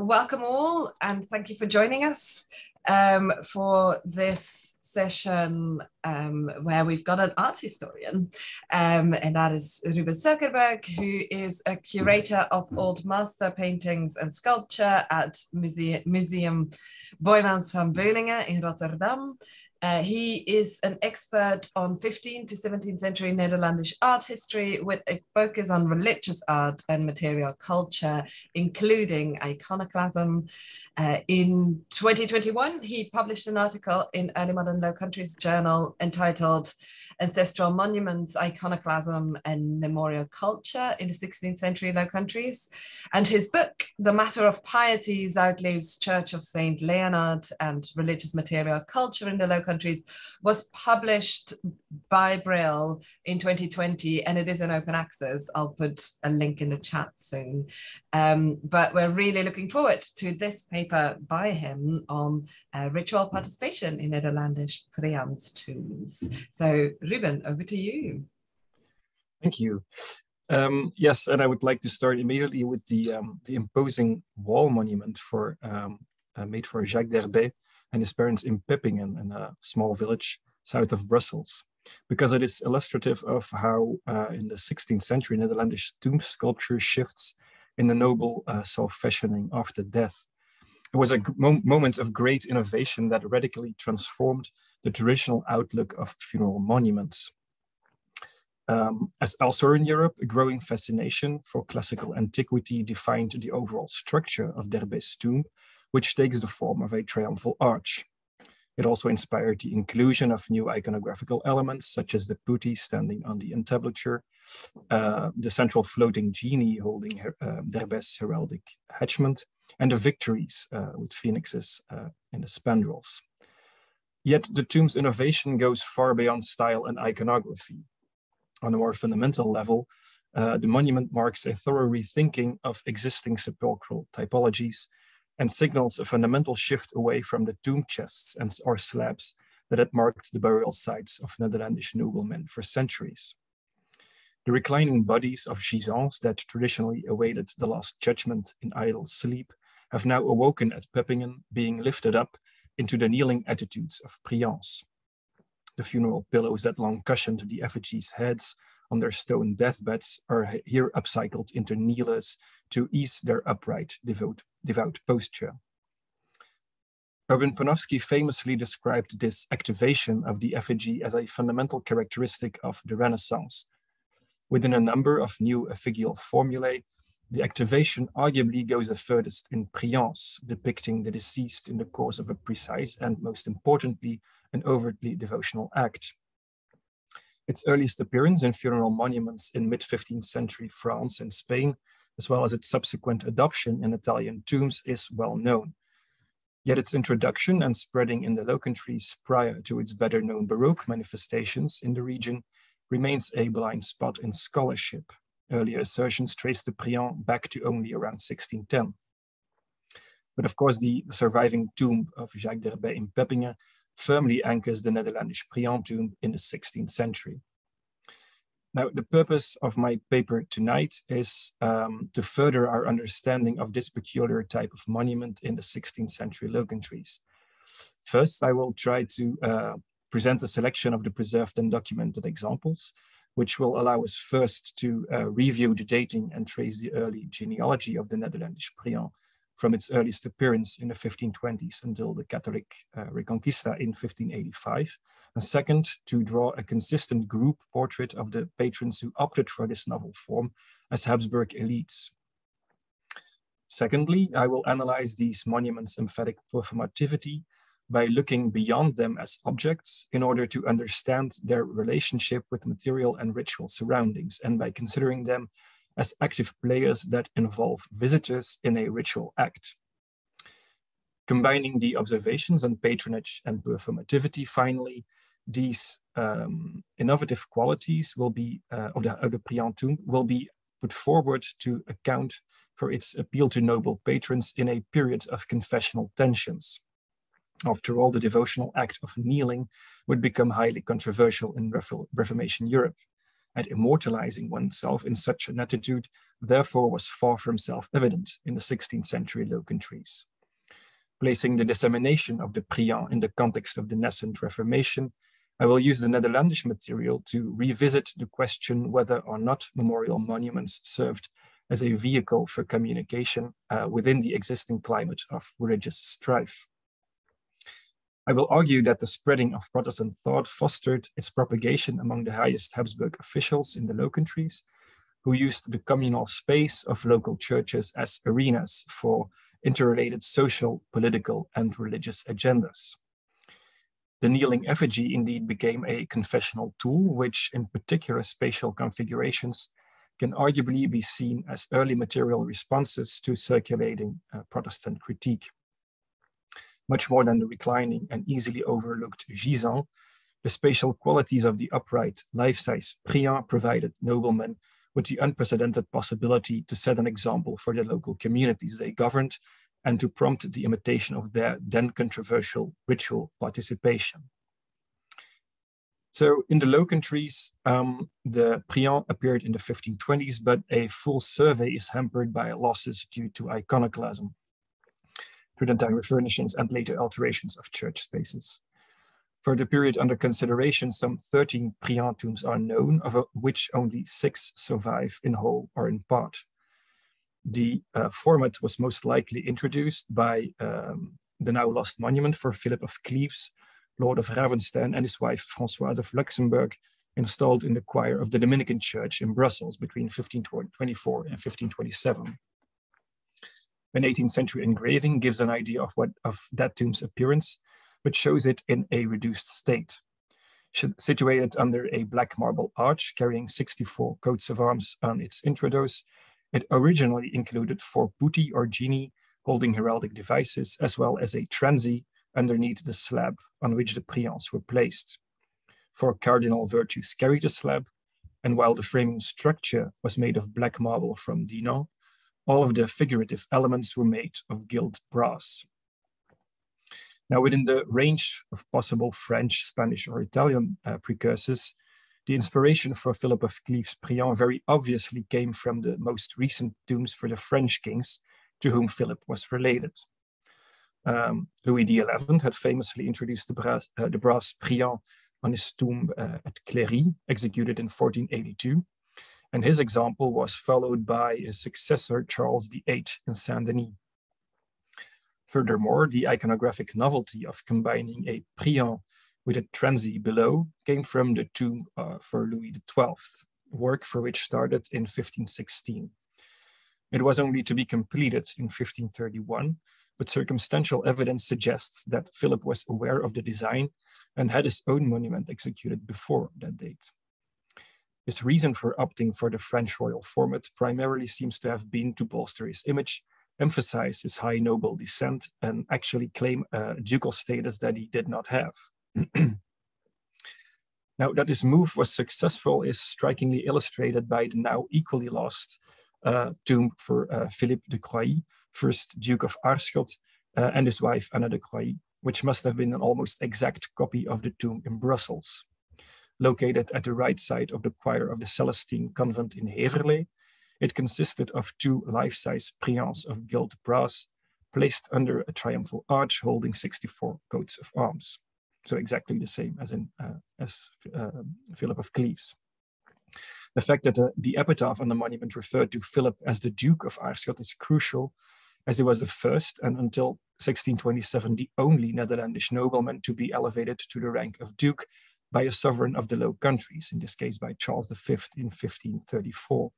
welcome all, and thank you for joining us for this session where we've got an art historian, and that is Ruben Zuckerberg, who is a curator of old master paintings and sculpture at Museum Boijmans van Beuningen in Rotterdam. He is an expert on 15th to 17th century Netherlandish art history with a focus on religious art and material culture, including iconoclasm. In 2021, he published an article in Early Modern Low Countries Journal entitled Ancestral Monuments, Iconoclasm and Memorial Culture in the 16th Century Low Countries. And his book, The Matter of Piety, Zuidleef's Church of St. Leonard and Religious Material Culture in the Low Countries, was published by Brill in 2020, and it is in open access. I'll put a link in the chat soon. But we're really looking forward to this paper by him on ritual participation in Netherlandish priant tombs. So Ruben, over to you. Thank you. Yes, and I would like to start immediately with the imposing wall monument made for Jacques d'Herbay and his parents in Peppingen, in a small village south of Brussels, because it is illustrative of how in the 16th century Netherlandish tomb sculpture shifts in the noble self-fashioning after death. It was a moment of great innovation that radically transformed the traditional outlook of funeral monuments. As elsewhere in Europe, a growing fascination for classical antiquity defined the overall structure of d'Herbay's tomb, which takes the form of a triumphal arch. It also inspired the inclusion of new iconographical elements, such as the putti standing on the entablature, the central floating genie holding d'Herbay's heraldic hatchment, and the victories with phoenixes in the spandrels. Yet the tomb's innovation goes far beyond style and iconography. On a more fundamental level, the monument marks a thorough rethinking of existing sepulchral typologies and signals a fundamental shift away from the tomb chests or slabs that had marked the burial sites of Netherlandish noblemen for centuries. The reclining bodies of gisants that traditionally awaited the last judgment in idle sleep have now awoken at Peppingen, being lifted up into the kneeling attitudes of priants. The funeral pillows that long cushioned the effigies' heads on their stone deathbeds are here upcycled into kneelers to ease their upright, devout posture. Urban Panofsky famously described this activation of the effigy as a fundamental characteristic of the Renaissance. Within a number of new effigial formulae, the activation arguably goes the furthest in priance, depicting the deceased in the course of a precise and, most importantly, an overtly devotional act. Its earliest appearance in funeral monuments in mid-15th century France and Spain, as well as its subsequent adoption in Italian tombs, is well known. Yet its introduction and spreading in the Low Countries prior to its better-known Baroque manifestations in the region remains a blind spot in scholarship. Earlier assertions trace the priant back to only around 1610. But of course, the surviving tomb of Jacques d'Herbay in Peppingen firmly anchors the Netherlandish priant tomb in the 16th century. Now, the purpose of my paper tonight is to further our understanding of this peculiar type of monument in the 16th century Low Countries. First, I will try to present a selection of the preserved and documented examples, which will allow us first to review the dating and trace the early genealogy of the Netherlandish priant from its earliest appearance in the 1520s until the Catholic Reconquista in 1585. And second, to draw a consistent group portrait of the patrons who opted for this novel form as Habsburg elites. Secondly, I will analyze these monuments' emphatic performativity by looking beyond them as objects in order to understand their relationship with material and ritual surroundings, and by considering them as active players that involve visitors in a ritual act. Combining the observations on patronage and performativity, finally, these innovative qualities will be of the priant tomb will be put forward to account for its appeal to noble patrons in a period of confessional tensions. After all, the devotional act of kneeling would become highly controversial in Reformation Europe, and immortalizing oneself in such an attitude therefore was far from self-evident in the 16th century Low Countries. Placing the dissemination of the priant in the context of the nascent Reformation, I will use the Netherlandish material to revisit the question whether or not memorial monuments served as a vehicle for communication within the existing climate of religious strife. I will argue that the spreading of Protestant thought fostered its propagation among the highest Habsburg officials in the Low Countries, who used the communal space of local churches as arenas for interrelated social, political, and religious agendas. The kneeling effigy indeed became a confessional tool, which in particular spatial configurations can arguably be seen as early material responses to circulating Protestant critique. Much more than the reclining and easily overlooked gisant, the spatial qualities of the upright, life-size priant provided noblemen with the unprecedented possibility to set an example for the local communities they governed and to prompt the imitation of their then controversial ritual participation. So in the Low Countries, the priant appeared in the 1520s, but a full survey is hampered by losses due to iconoclasm, Tridentine refurnishings, and later alterations of church spaces. For the period under consideration, some 13 priant tombs are known, of which only 6 survive in whole or in part. The format was most likely introduced by the now lost monument for Philip of Cleves, Lord of Ravenstein, and his wife Françoise of Luxembourg, installed in the choir of the Dominican Church in Brussels between 1524 and 1527. An 18th century engraving gives an idea of that tomb's appearance, but shows it in a reduced state. Situated under a black marble arch carrying 64 coats of arms on its introdos, it originally included 4 putti or genii holding heraldic devices, as well as a transi underneath the slab on which the priants were placed. 4 cardinal virtues carried the slab, and while the framing structure was made of black marble from Dinan, all of the figurative elements were made of gilt brass. Now, within the range of possible French, Spanish, or Italian precursors, the inspiration for Philip of Cleves' priant very obviously came from the most recent tombs for the French kings to whom Philip was related. Louis XI had famously introduced the brass priant on his tomb at Cléry, executed in 1482, and his example was followed by his successor, Charles VIII, in Saint-Denis. Furthermore, the iconographic novelty of combining a priant with a transi below came from the tomb for Louis XII, work for which started in 1516. It was only to be completed in 1531, but circumstantial evidence suggests that Philip was aware of the design and had his own monument executed before that date. His reason for opting for the French royal format primarily seems to have been to bolster his image, emphasize his high noble descent, and actually claim a ducal status that he did not have. Now, that this move was successful is strikingly illustrated by the now equally lost tomb for Philippe de Croÿ, first Duke of Arscott, and his wife Anna de Croÿ, which must have been an almost exact copy of the tomb in Brussels. Located at the right side of the choir of the Celestine convent in Heverlee, it consisted of 2 life-size priants of gilt brass placed under a triumphal arch holding 64 coats of arms. So exactly the same as Philip of Cleves. The fact that the epitaph on the monument referred to Philip as the Duke of Arscott is crucial, as he was the first and until 1627 the only Netherlandish nobleman to be elevated to the rank of Duke by a sovereign of the Low Countries, in this case by Charles V in 1534.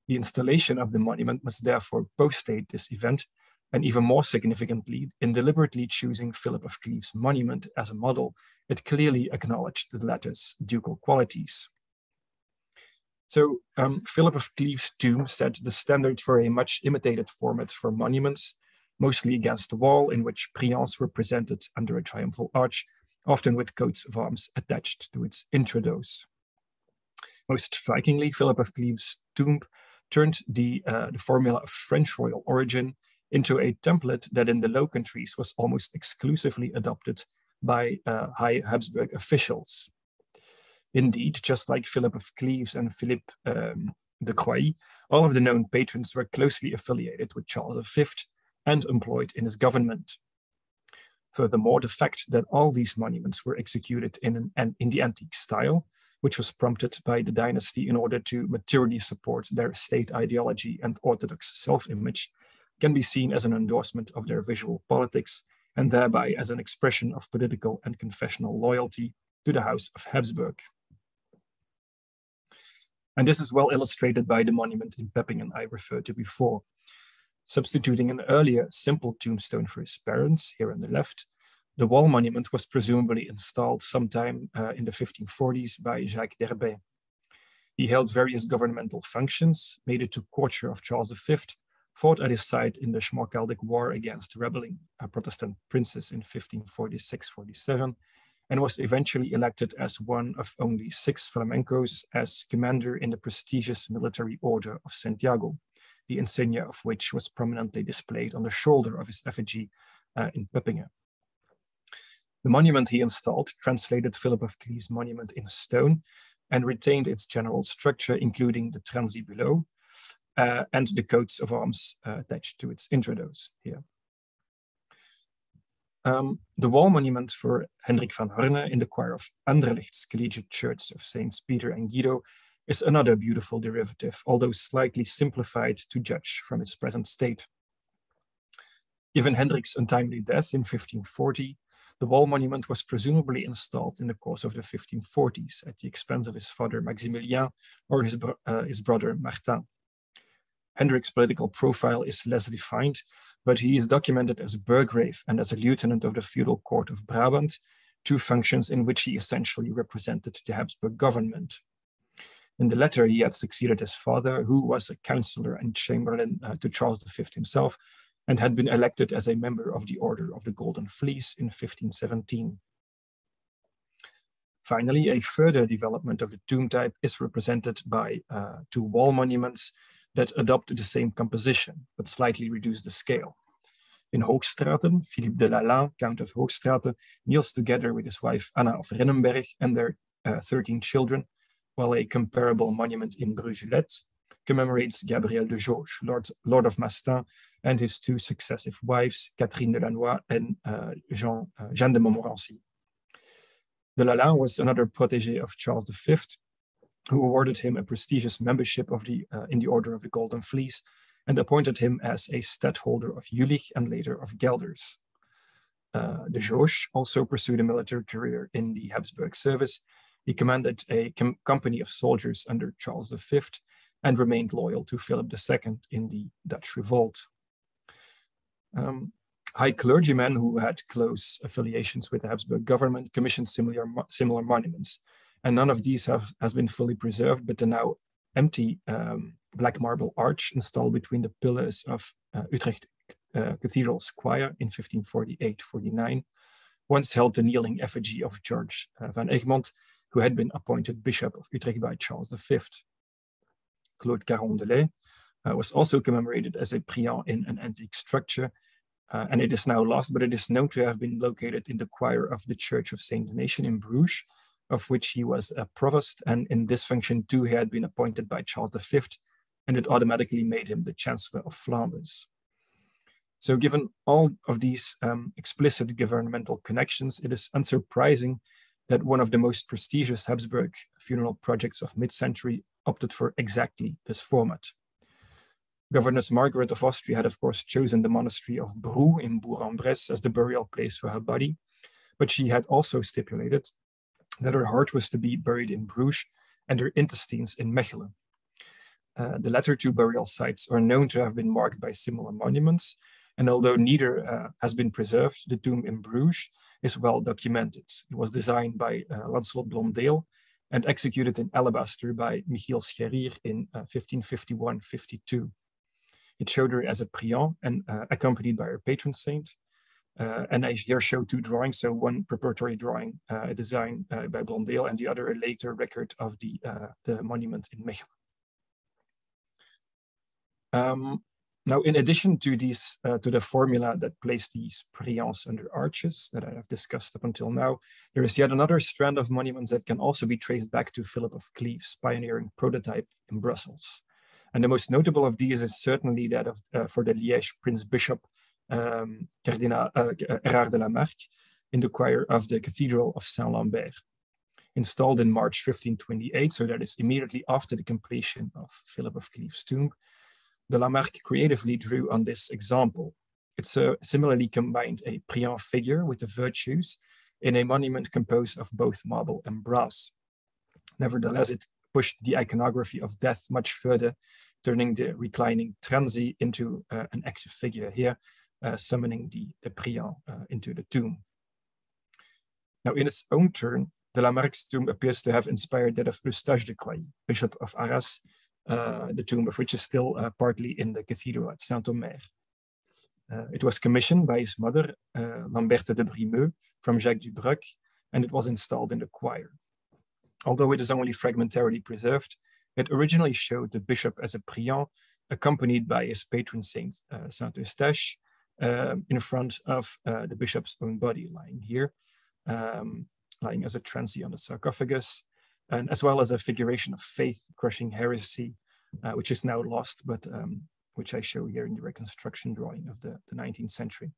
The installation of the monument must therefore post-date this event, and even more significantly, in deliberately choosing Philip of Cleves' monument as a model, it clearly acknowledged the latter's ducal qualities. So Philip of Cleves' tomb set the standard for a much imitated format for monuments, mostly against the wall, in which priants were presented under a triumphal arch, often with coats of arms attached to its introdos. Most strikingly, Philip of Cleves' tomb turned the formula of French royal origin into a template that in the Low Countries was almost exclusively adopted by high Habsburg officials. Indeed, just like Philip of Cleves and Philippe de Croÿ, all of the known patrons were closely affiliated with Charles V and employed in his government. Furthermore, the fact that all these monuments were executed in the antique style, which was prompted by the dynasty in order to materially support their state ideology and orthodox self-image, can be seen as an endorsement of their visual politics and thereby as an expression of political and confessional loyalty to the House of Habsburg. And this is well illustrated by the monument in Peppingen I referred to before. Substituting an earlier simple tombstone for his parents, here on the left, the wall monument was presumably installed sometime in the 1540s by Jacques d'Herbe. He held various governmental functions, made it to courtier of Charles V, fought at his side in the Schmalkaldic War against rebelling Protestant princes in 1546-47, and was eventually elected as one of only 6 flamencos as commander in the prestigious military order of Santiago, the insignia of which was prominently displayed on the shoulder of his effigy in Peppingen. The monument he installed translated Philip of Cleves' monument in stone and retained its general structure, including the transi below and the coats of arms attached to its introdos here. The wall monument for Henrikh van Harne in the choir of Anderlecht's Collegiate Church of Saints Peter and Guido is another beautiful derivative, although slightly simplified to judge from its present state. Given Henrich's untimely death in 1540, the wall monument was presumably installed in the course of the 1540s at the expense of his father Maximilien or his brother Martin. Henrich's political profile is less defined, but he is documented as a burgrave and as a lieutenant of the feudal court of Brabant, 2 functions in which he essentially represented the Habsburg government. In the latter, he had succeeded his father, who was a councillor and chamberlain to Charles V himself, and had been elected as a member of the Order of the Golden Fleece in 1517. Finally, a further development of the tomb type is represented by 2 wall monuments that adopt the same composition, but slightly reduce the scale. In Hoogstraten, Philippe de Lalaing, Count of Hoogstraten, kneels together with his wife Anna of Rennenberg and their 13 children, while a comparable monument in Bruges commemorates Gabriel de Jauge, Lord of Mastin, and his 2 successive wives, Catherine de Lannoy and Jeanne de Montmorency. De Lalaing was another protégé of Charles V, who awarded him a prestigious membership in the Order of the Golden Fleece and appointed him as a stadtholder of Jülich and later of Gelders. De Jauge also pursued a military career in the Habsburg service. He commanded a company of soldiers under Charles V and remained loyal to Philip II in the Dutch Revolt. High clergymen who had close affiliations with the Habsburg government commissioned similar monuments, and none of these has been fully preserved, but the now empty black marble arch installed between the pillars of Utrecht Cathedral's choir in 1548-49 once held the kneeling effigy of George van Egmond, who had been appointed Bishop of Utrecht by Charles V. Claude Carondelet was also commemorated as a priant in an antique structure, and it is now lost, but it is known to have been located in the choir of the Church of Saint Nation in Bruges, of which he was a provost, and in this function too he had been appointed by Charles V, and it automatically made him the Chancellor of Flanders. So given all of these explicit governmental connections, it is unsurprising that one of the most prestigious Habsburg funeral projects of mid-century opted for exactly this format. Governess Margaret of Austria had of course chosen the monastery of Brou in Bourg-en-Bresse as the burial place for her body, but she had also stipulated that her heart was to be buried in Bruges and her intestines in Mechelen. The latter 2 burial sites are known to have been marked by similar monuments, and although neither has been preserved, the tomb in Bruges is well documented. It was designed by Lancelot Blondel and executed in alabaster by Michiel Scherrier in 1551-52. It showed her as a priant and accompanied by her patron saint. And I here show 2 drawings, so one preparatory drawing, a design by Blondel, and the other a later record of the monument in Mechelen. Now, in addition to these, to the formula that placed these priants under arches that I have discussed up until now, there is yet another strand of monuments that can also be traced back to Philip of Cleves' pioneering prototype in Brussels. And the most notable of these is certainly that of for the Liège Prince Bishop Cardinal Erard de la Marck in the choir of the Cathedral of Saint-Lambert, installed in March 1528, so that is immediately after the completion of Philip of Cleves' tomb. De la Marck creatively drew on this example. It similarly combined a priant figure with the virtues in a monument composed of both marble and brass. Nevertheless, it pushed the iconography of death much further, turning the reclining transi into an active figure here, summoning the priant into the tomb. Now, in its own turn, de la Marck's tomb appears to have inspired that of Eustache de Croÿ, Bishop of Arras, the tomb of which is still partly in the cathedral at Saint-Omer. It was commissioned by his mother, Lamberte de Brimeux, from Jacques du Bruck, and it was installed in the choir. Although it is only fragmentarily preserved, it originally showed the bishop as a priant, accompanied by his patron saint, Saint Eustache, in front of the bishop's own body, lying here, lying as a transi on the sarcophagus, and as well as a figuration of faith crushing heresy, which is now lost, but which I show here in the reconstruction drawing of the 19th century.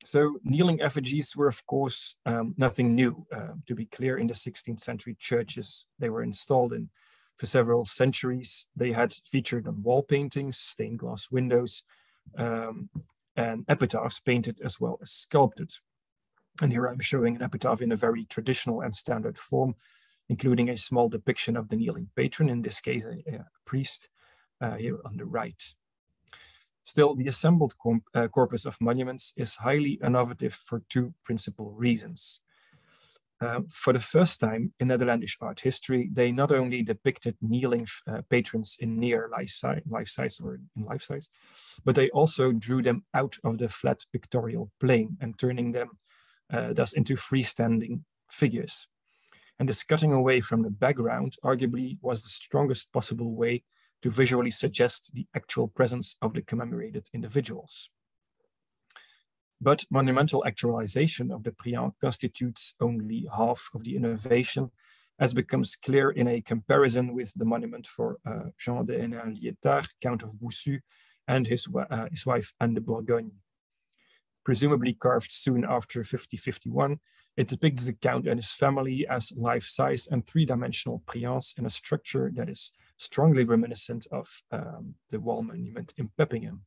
So kneeling effigies were, of course, nothing new. To be clear, in the 16th century churches they were installed in for several centuries. They had featured on wall paintings, stained glass windows, and epitaphs painted as well as sculpted. And here I'm showing an epitaph in a very traditional and standard form, including a small depiction of the kneeling patron, in this case a priest, here on the right. Still, the assembled corpus of monuments is highly innovative for two principal reasons. For the first time in Netherlandish art history, they not only depicted kneeling patrons in near life size, but they also drew them out of the flat pictorial plane and turning them thus into freestanding figures. And this cutting away from the background arguably was the strongest possible way to visually suggest the actual presence of the commemorated individuals. But monumental actualization of the priant constitutes only half of the innovation, as becomes clear in a comparison with the monument for Jean de Hénin-Liétard, Count of Boussu, and his wife Anne de Bourgogne. Presumably carved soon after 1551, it depicts the Count and his family as life-size and three-dimensional priants in a structure that is strongly reminiscent of the wall monument in Peppingen.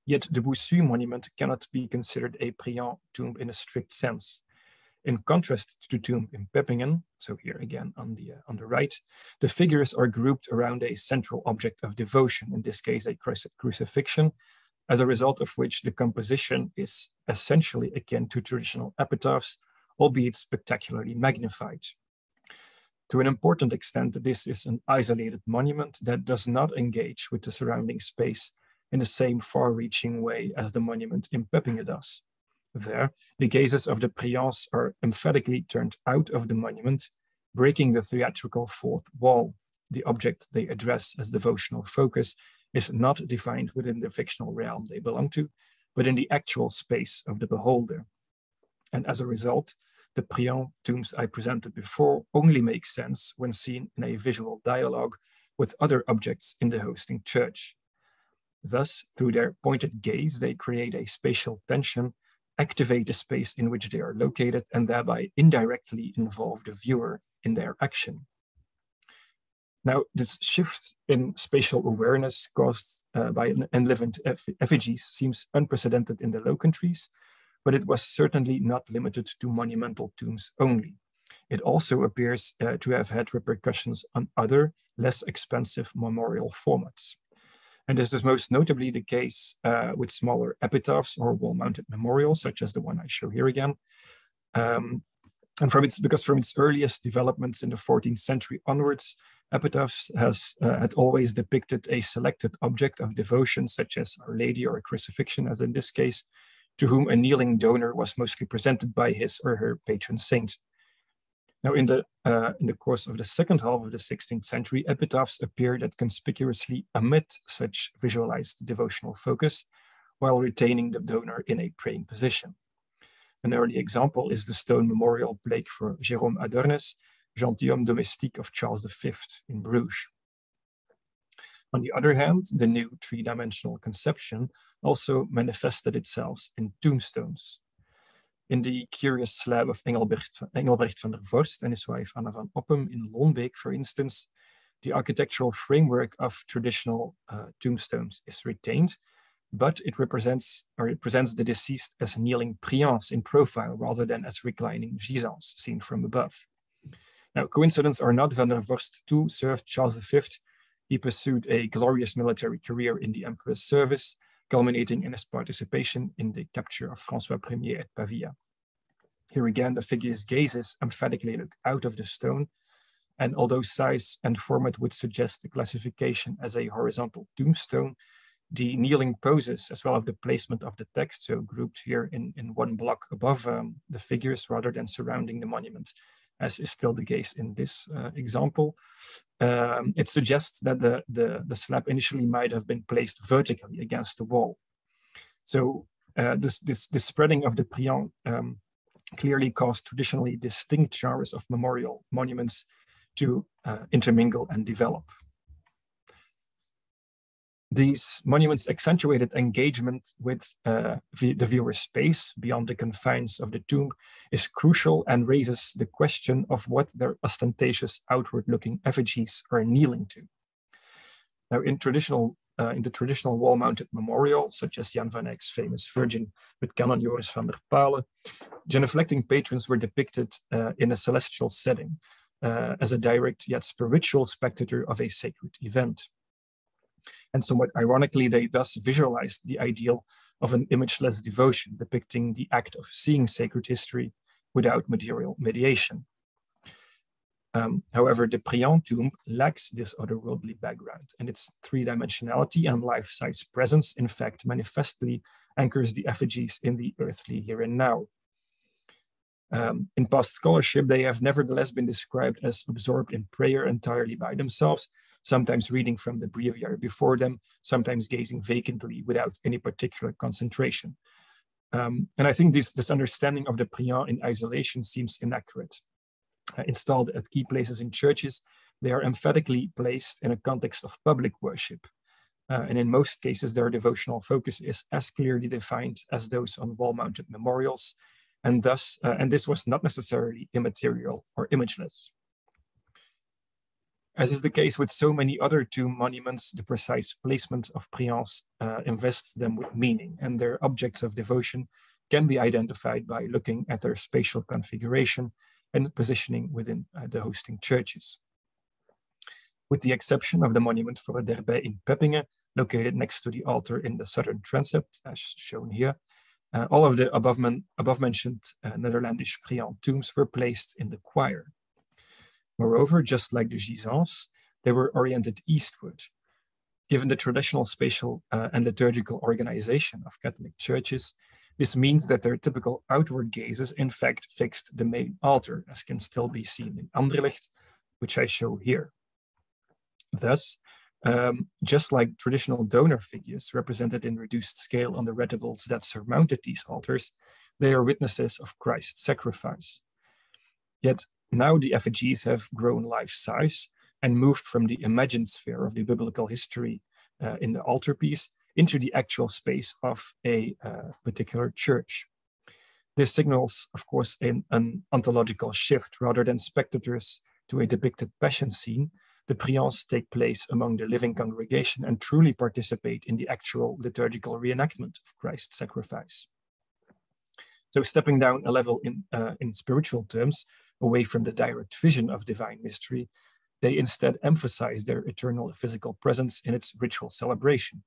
Yet the Boussu monument cannot be considered a priant tomb in a strict sense. In contrast to the tomb in Peppingen, so here again on the right, the figures are grouped around a central object of devotion, in this case a crucifixion, as a result of which the composition is essentially akin to traditional epitaphs, albeit spectacularly magnified. To an important extent, this is an isolated monument that does not engage with the surrounding space in the same far-reaching way as the monument in Peppingen does. There, the gazes of the priants are emphatically turned out of the monument, breaking the theatrical fourth wall. The object they address as devotional focus is not defined within the fictional realm they belong to, but in the actual space of the beholder. And as a result, the priant tombs I presented before only make sense when seen in a visual dialogue with other objects in the hosting church. Thus, through their pointed gaze, they create a spatial tension, activate the space in which they are located, and thereby indirectly involve the viewer in their action. Now, this shift in spatial awareness caused by enlivened effigies seems unprecedented in the Low Countries, but it was certainly not limited to monumental tombs only. It also appears to have had repercussions on other, less expensive memorial formats. And this is most notably the case with smaller epitaphs or wall-mounted memorials, such as the one I show here again. And because from its earliest developments in the 14th century onwards, epitaphs had always depicted a selected object of devotion, such as Our Lady or a crucifixion, as in this case, to whom a kneeling donor was mostly presented by his or her patron saint. Now, in the course of the second half of the 16th century, epitaphs appear that conspicuously omit such visualized devotional focus while retaining the donor in a praying position. An early example is the stone memorial plaque for Jérôme Adornes, gentilhomme domestique of Charles V in Bruges. On the other hand, the new three-dimensional conception also manifested itself in tombstones. In the curious slab of Engelbrecht van der Vorst and his wife Anna van Oppem in Lonbeek, for instance, the architectural framework of traditional tombstones is retained, but it presents the deceased as kneeling priants in profile rather than as reclining gisants seen from above. Now, coincidence or not, van der Vorst too served Charles V. He pursued a glorious military career in the emperor's service, culminating in his participation in the capture of François I at Pavia. Here again, the figure's gazes emphatically look out of the stone, and although size and format would suggest the classification as a horizontal tombstone, the kneeling poses, as well as the placement of the text, so grouped here in one block above the figures rather than surrounding the monument, as is still the case in this example, it suggests that the slab initially might have been placed vertically against the wall. So this spreading of the priant clearly caused traditionally distinct genres of memorial monuments to intermingle and develop. These monuments accentuated engagement with the viewer's space beyond the confines of the tomb is crucial and raises the question of what their ostentatious outward-looking effigies are kneeling to. Now, in the traditional wall-mounted memorial, such as Jan van Eyck's famous Virgin with Canon Joris van der Pale, genuflecting patrons were depicted in a celestial setting as a direct yet spiritual spectator of a sacred event. And somewhat ironically, they thus visualized the ideal of an imageless devotion, depicting the act of seeing sacred history without material mediation. However, the priant tomb lacks this otherworldly background, and its three-dimensionality and life-size presence, in fact, manifestly anchors the effigies in the earthly here and now. In past scholarship, they have nevertheless been described as absorbed in prayer entirely by themselves, sometimes reading from the breviary before them, sometimes gazing vacantly without any particular concentration. And I think this understanding of the priant in isolation seems inaccurate. Installed at key places in churches, they are emphatically placed in a context of public worship. And in most cases, their devotional focus is as clearly defined as those on wall-mounted memorials, and thus, and this was not necessarily immaterial or imageless. As is the case with so many other tomb monuments, the precise placement of priants invests them with meaning, and their objects of devotion can be identified by looking at their spatial configuration and positioning within the hosting churches. With the exception of the monument for Derbij in Peppingen, located next to the altar in the southern transept, as shown here, all of the above-mentioned Netherlandish priant tombs were placed in the choir. Moreover, just like the gisants, they were oriented eastward. Given the traditional spatial and liturgical organization of Catholic churches, this means that their typical outward gazes in fact fixed the main altar, as can still be seen in Anderlecht, which I show here. Thus, just like traditional donor figures represented in reduced scale on the reticles that surmounted these altars, they are witnesses of Christ's sacrifice. Yet now the effigies have grown life-size and moved from the imagined sphere of the biblical history in the altarpiece into the actual space of a particular church. This signals, of course, an ontological shift. Rather than spectators to a depicted passion scene, the priants take place among the living congregation and truly participate in the actual liturgical reenactment of Christ's sacrifice. So stepping down a level in spiritual terms, away from the direct vision of divine mystery, they instead emphasize their eternal physical presence in its ritual celebration.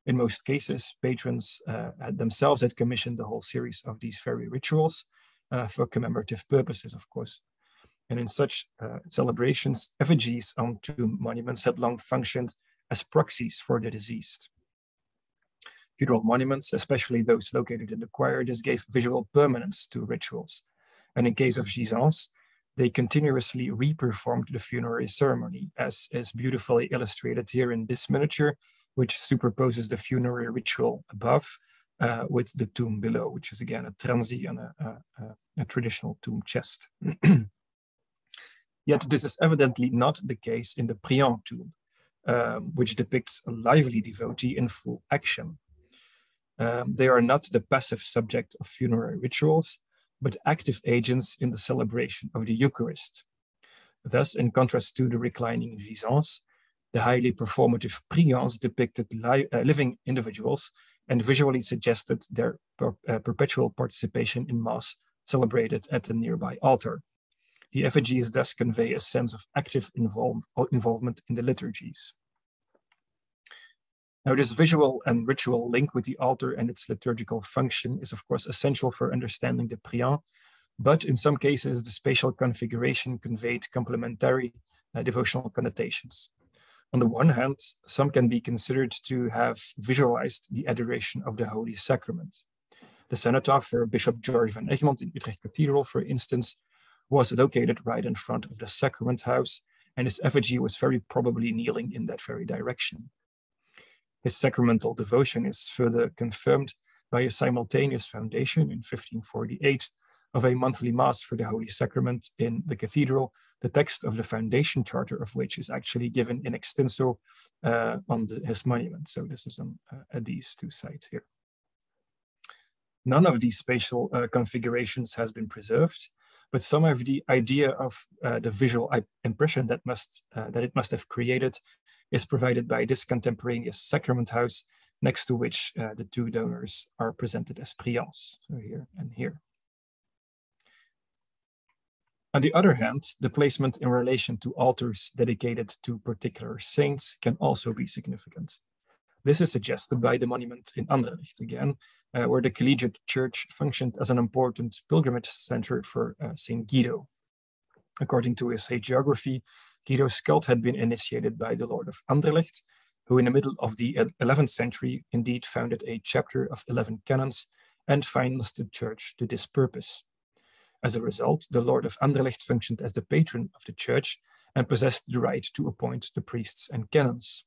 In most cases, patrons themselves had commissioned the whole series of these very rituals for commemorative purposes, of course. And in such celebrations, effigies on tomb monuments had long functioned as proxies for the deceased. Funeral monuments, especially those located in the choir, just gave visual permanence to rituals. And in case of gisants, they continuously re-performed the funerary ceremony, as is beautifully illustrated here in this miniature, which superposes the funerary ritual above with the tomb below, which is again a transi and a traditional tomb chest. Yet this is evidently not the case in the priant tomb, which depicts a lively devotee in full action. They are not the passive subject of funerary rituals, but active agents in the celebration of the Eucharist. Thus, in contrast to the reclining gisants, the highly performative priants depicted living individuals and visually suggested their perpetual participation in Mass celebrated at the nearby altar. The effigies thus convey a sense of active involvement in the liturgies. Now, this visual and ritual link with the altar and its liturgical function is, of course, essential for understanding the priant, but in some cases, the spatial configuration conveyed complementary devotional connotations. On the one hand, some can be considered to have visualized the adoration of the Holy Sacrament. The cenotaph for Bishop George van Egmond in Utrecht Cathedral, for instance, was located right in front of the sacrament house, and his effigy was very probably kneeling in that very direction. His sacramental devotion is further confirmed by a simultaneous foundation in 1548 of a monthly Mass for the Holy Sacrament in the cathedral, the text of the foundation charter of which is actually given in extenso on his monument. So this is at these two sites here. None of these spatial configurations has been preserved, but some of the idea of the visual impression that it must have created is provided by this contemporaneous sacrament house, next to which the two donors are presented as priants, so here and here. On the other hand, the placement in relation to altars dedicated to particular saints can also be significant. This is suggested by the monument in Anderlecht again, where the collegiate church functioned as an important pilgrimage center for Saint Guido. According to his hagiography, Guido's cult had been initiated by the Lord of Anderlecht, who in the middle of the 11th century indeed founded a chapter of 11 canons and financed the church to this purpose. As a result, the Lord of Anderlecht functioned as the patron of the church and possessed the right to appoint the priests and canons.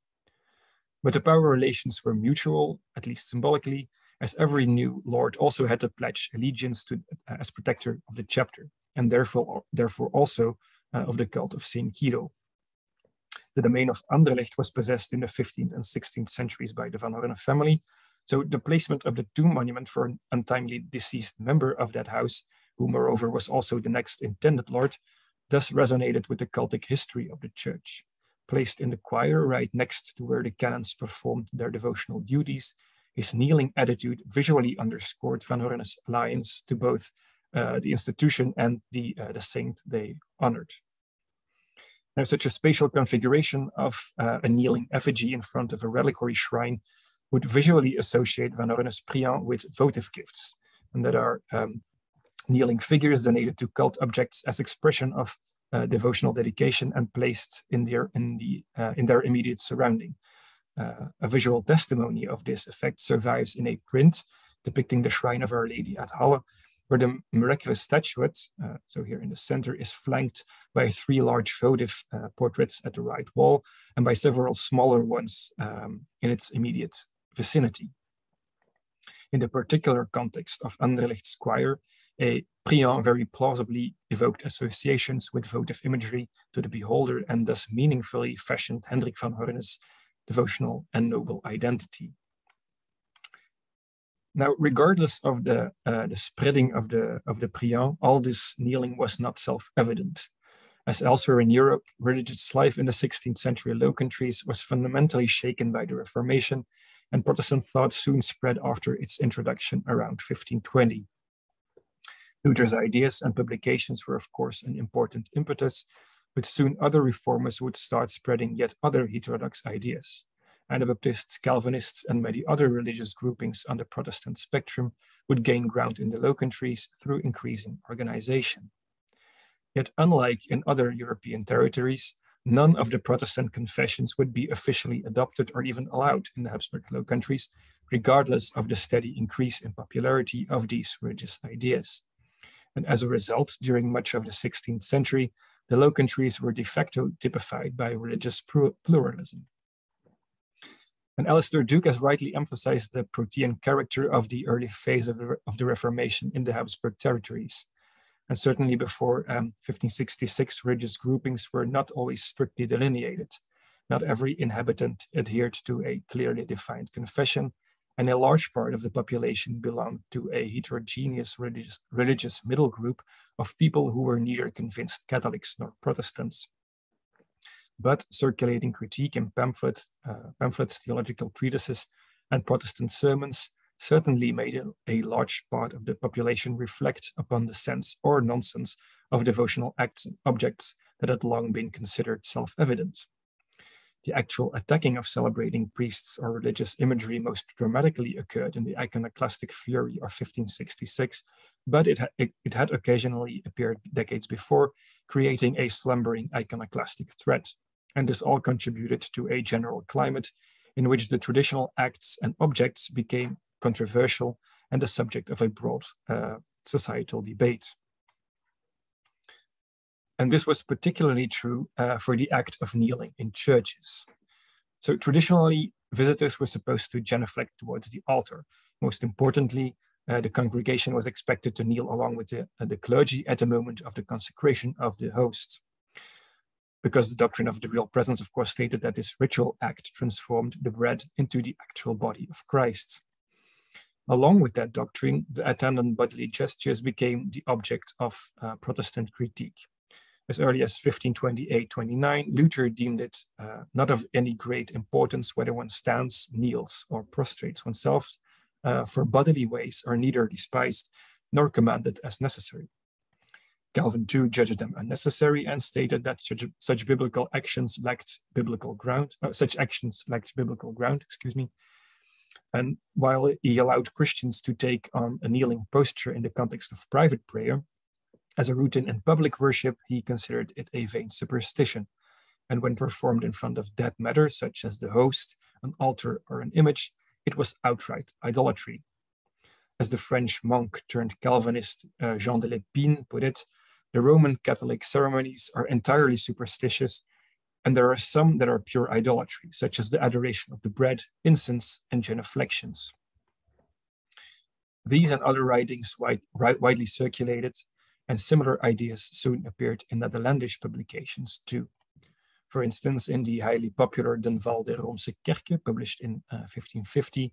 But the power relations were mutual, at least symbolically, as every new lord also had to pledge allegiance to as protector of the chapter, and therefore also of the cult of Saint Guido. The domain of Anderlecht was possessed in the 15th and 16th centuries by the Van Horne family, so the placement of the tomb monument for an untimely deceased member of that house, who moreover was also the next intended lord, thus resonated with the cultic history of the church. Placed in the choir right next to where the canons performed their devotional duties, his kneeling attitude visually underscored Van Horne's alliance to both the institution and the saint they honored. Now, such a spatial configuration of a kneeling effigy in front of a reliquary shrine would visually associate Van Horne's priant with votive gifts, and that are kneeling figures donated to cult objects as expression of devotional dedication and placed in their immediate surrounding. A visual testimony of this effect survives in a print depicting the shrine of Our Lady at Halle, where the miraculous statuette, so here in the center, is flanked by 3 large votive portraits at the right wall and by several smaller ones in its immediate vicinity. In the particular context of Anderlecht's choir, a priant very plausibly evoked associations with votive imagery to the beholder and thus meaningfully fashioned Henrikh van Horne's devotional and noble identity. Now, regardless of the spreading of the priant, all this kneeling was not self-evident. As elsewhere in Europe, religious life in the 16th century Low Countries was fundamentally shaken by the Reformation, and Protestant thought soon spread after its introduction around 1520. Luther's ideas and publications were, of course, an important impetus, but soon other reformers would start spreading yet other heterodox ideas. Anabaptists, Calvinists, and many other religious groupings on the Protestant spectrum would gain ground in the Low Countries through increasing organization. Yet, unlike in other European territories, none of the Protestant confessions would be officially adopted or even allowed in the Habsburg Low Countries, regardless of the steady increase in popularity of these religious ideas. And as a result, during much of the 16th century, the Low Countries were de facto typified by religious pluralism. And Alistair Duke has rightly emphasized the protean character of the early phase of the Reformation in the Habsburg territories. And certainly before 1566, religious groupings were not always strictly delineated. Not every inhabitant adhered to a clearly defined confession, and a large part of the population belonged to a heterogeneous religious middle group of people who were neither convinced Catholics nor Protestants. But circulating critique in pamphlets, theological treatises, and Protestant sermons certainly made a large part of the population reflect upon the sense or nonsense of devotional acts and objects that had long been considered self-evident. The actual attacking of celebrating priests or religious imagery most dramatically occurred in the iconoclastic fury of 1566, but it had occasionally appeared decades before, creating a slumbering iconoclastic threat. And this all contributed to a general climate in which the traditional acts and objects became controversial and the subject of a broad societal debate. And this was particularly true for the act of kneeling in churches. So traditionally, visitors were supposed to genuflect towards the altar. Most importantly, the congregation was expected to kneel along with the clergy at the moment of the consecration of the host, because the doctrine of the real presence, of course, stated that this ritual act transformed the bread into the actual body of Christ. Along with that doctrine, the attendant bodily gestures became the object of Protestant critique. As early as 1528-29, Luther deemed it not of any great importance whether one stands, kneels, or prostrates oneself, for bodily ways are neither despised nor commanded as necessary. Calvin too judged them unnecessary and stated that such biblical actions lacked biblical ground. And while he allowed Christians to take on a kneeling posture in the context of private prayer, as a routine in public worship, he considered it a vain superstition. And when performed in front of dead matter, such as the host, an altar, or an image, it was outright idolatry. As the French monk turned Calvinist Jean de Lépine put it, the Roman Catholic ceremonies are entirely superstitious, and there are some that are pure idolatry, such as the adoration of the bread, incense, and genuflections. These and other writings widely circulated, and similar ideas soon appeared in Netherlandish publications too. For instance, in the highly popular Den Val der Roomse Kerke, published in 1550,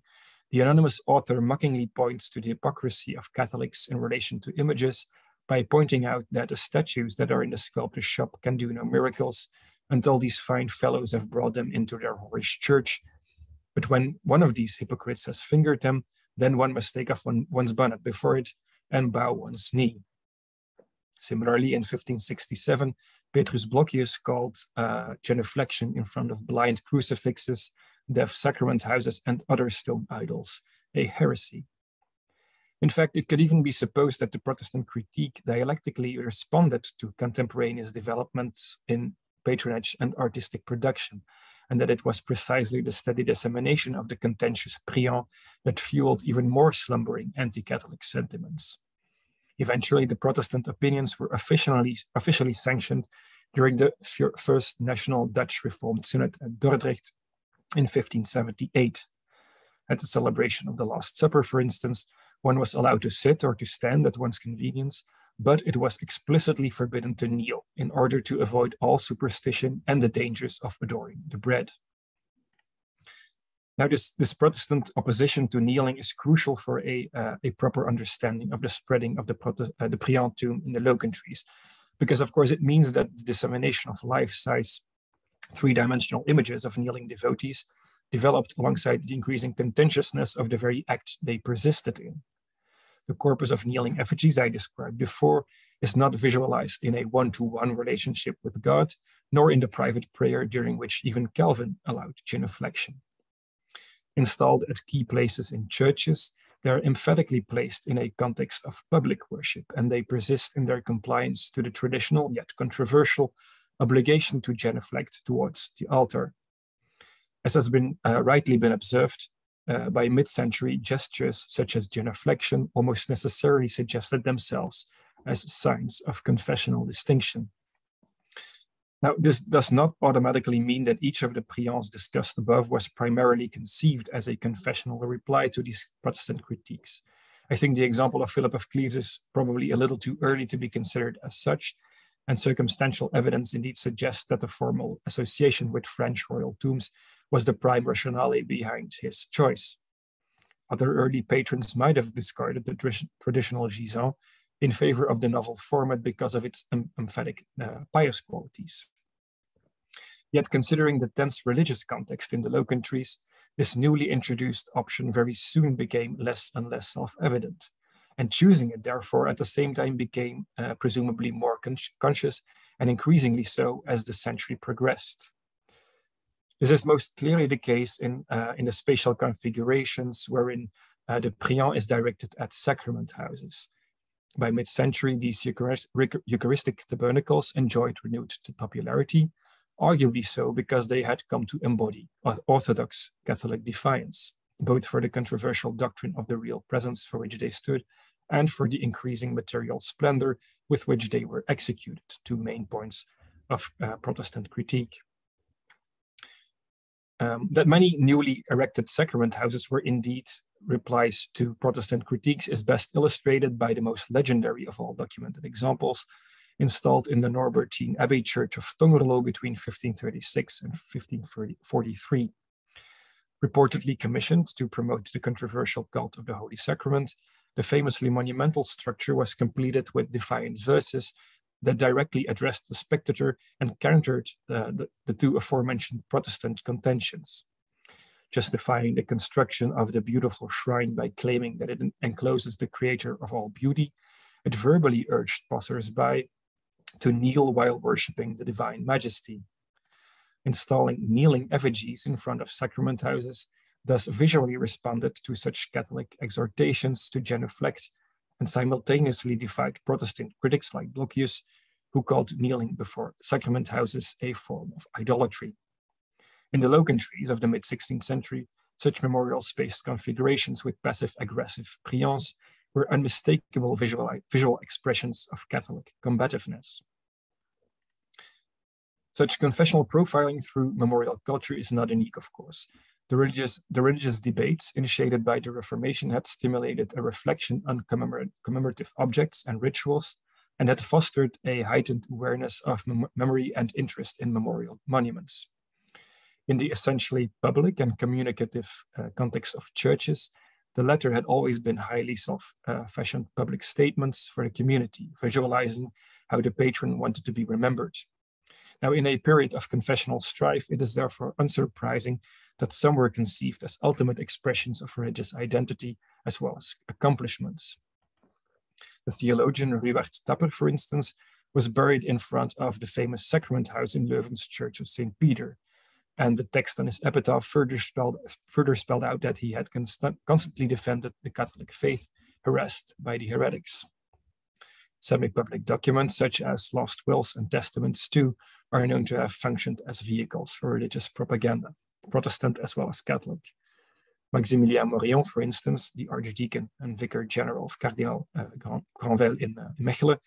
the anonymous author mockingly points to the hypocrisy of Catholics in relation to images by pointing out that the statues that are in the sculptor's shop can do no miracles until these fine fellows have brought them into their whorish church. But when one of these hypocrites has fingered them, then one must take off one's bonnet before it and bow one's knee. Similarly, in 1567, Petrus Blockius called genuflection in front of blind crucifixes, deaf sacrament houses, and other stone idols a heresy. In fact, it could even be supposed that the Protestant critique dialectically responded to contemporaneous developments in patronage and artistic production, and that it was precisely the steady dissemination of the contentious priant that fueled even more slumbering anti-Catholic sentiments. Eventually, the Protestant opinions were officially sanctioned during the First National Dutch Reformed Synod at Dordrecht in 1578. At the celebration of the Last Supper, for instance, one was allowed to sit or to stand at one's convenience, but it was explicitly forbidden to kneel in order to avoid all superstition and the dangers of adoring the bread. Now, this Protestant opposition to kneeling is crucial for a proper understanding of the spreading of the priant tomb in the Low Countries, because of course it means that the dissemination of life-size three-dimensional images of kneeling devotees developed alongside the increasing contentiousness of the very act they persisted in. The corpus of kneeling effigies I described before is not visualized in a one-to-one relationship with God, nor in the private prayer during which even Calvin allowed genuflection. Installed at key places in churches, they are emphatically placed in a context of public worship, and they persist in their compliance to the traditional yet controversial obligation to genuflect towards the altar. As has been rightly been observed, by mid-century, gestures such as genuflection almost necessarily suggested themselves as signs of confessional distinction. Now, this does not automatically mean that each of the priants discussed above was primarily conceived as a confessional reply to these Protestant critiques. I think the example of Philip of Cleves is probably a little too early to be considered as such, and circumstantial evidence indeed suggests that the formal association with French royal tombs was the prime rationale behind his choice. Other early patrons might have discarded the traditional gisant in favor of the novel format because of its emphatic pious qualities. Yet, considering the tense religious context in the Low Countries, this newly introduced option very soon became less and less self-evident, and choosing it, therefore, at the same time became presumably more conscious, and increasingly so as the century progressed. This is most clearly the case in the spatial configurations wherein the priant is directed at sacrament houses. By mid-century, these Eucharistic tabernacles enjoyed renewed popularity, arguably so because they had come to embody Orthodox Catholic defiance, both for the controversial doctrine of the real presence for which they stood and for the increasing material splendor with which they were executed, two main points of Protestant critique. That many newly erected sacrament houses were indeed replies to Protestant critiques is best illustrated by the most legendary of all documented examples, installed in the Norbertine Abbey Church of Tongerlo between 1536 and 1543. Reportedly commissioned to promote the controversial cult of the Holy Sacrament, the famously monumental structure was completed with defiant verses that directly addressed the spectator and countered the two aforementioned Protestant contentions. Justifying the construction of the beautiful shrine by claiming that it encloses the creator of all beauty, it verbally urged passers-by to kneel while worshipping the divine majesty. Installing kneeling effigies in front of sacrament houses thus visually responded to such Catholic exhortations to genuflect and simultaneously defied Protestant critics like Blockius, who called kneeling before sacrament houses a form of idolatry. In the Low Countries of the mid-16th century, such memorial space configurations with passive-aggressive priants were unmistakable visual expressions of Catholic combativeness. Such confessional profiling through memorial culture is not unique, of course. The religious debates initiated by the Reformation had stimulated a reflection on commemorative objects and rituals, and had fostered a heightened awareness of memory and interest in memorial monuments. In the essentially public and communicative context of churches, the latter had always been highly self-fashioned public statements for the community, visualizing how the patron wanted to be remembered. Now, in a period of confessional strife, it is therefore unsurprising that some were conceived as ultimate expressions of religious identity as well as accomplishments. The theologian Ruben Zuckerberg, for instance, was buried in front of the famous sacrament house in Leuven's Church of St. Peter, and the text on his epitaph further spelled out that he had constantly defended the Catholic faith, harassed by the heretics. Semi-public documents such as lost wills and testaments too are known to have functioned as vehicles for religious propaganda, Protestant as well as Catholic. Maximilien Morillon, for instance, the Archdeacon and Vicar General of Cardinal Granvelle in Mechelen,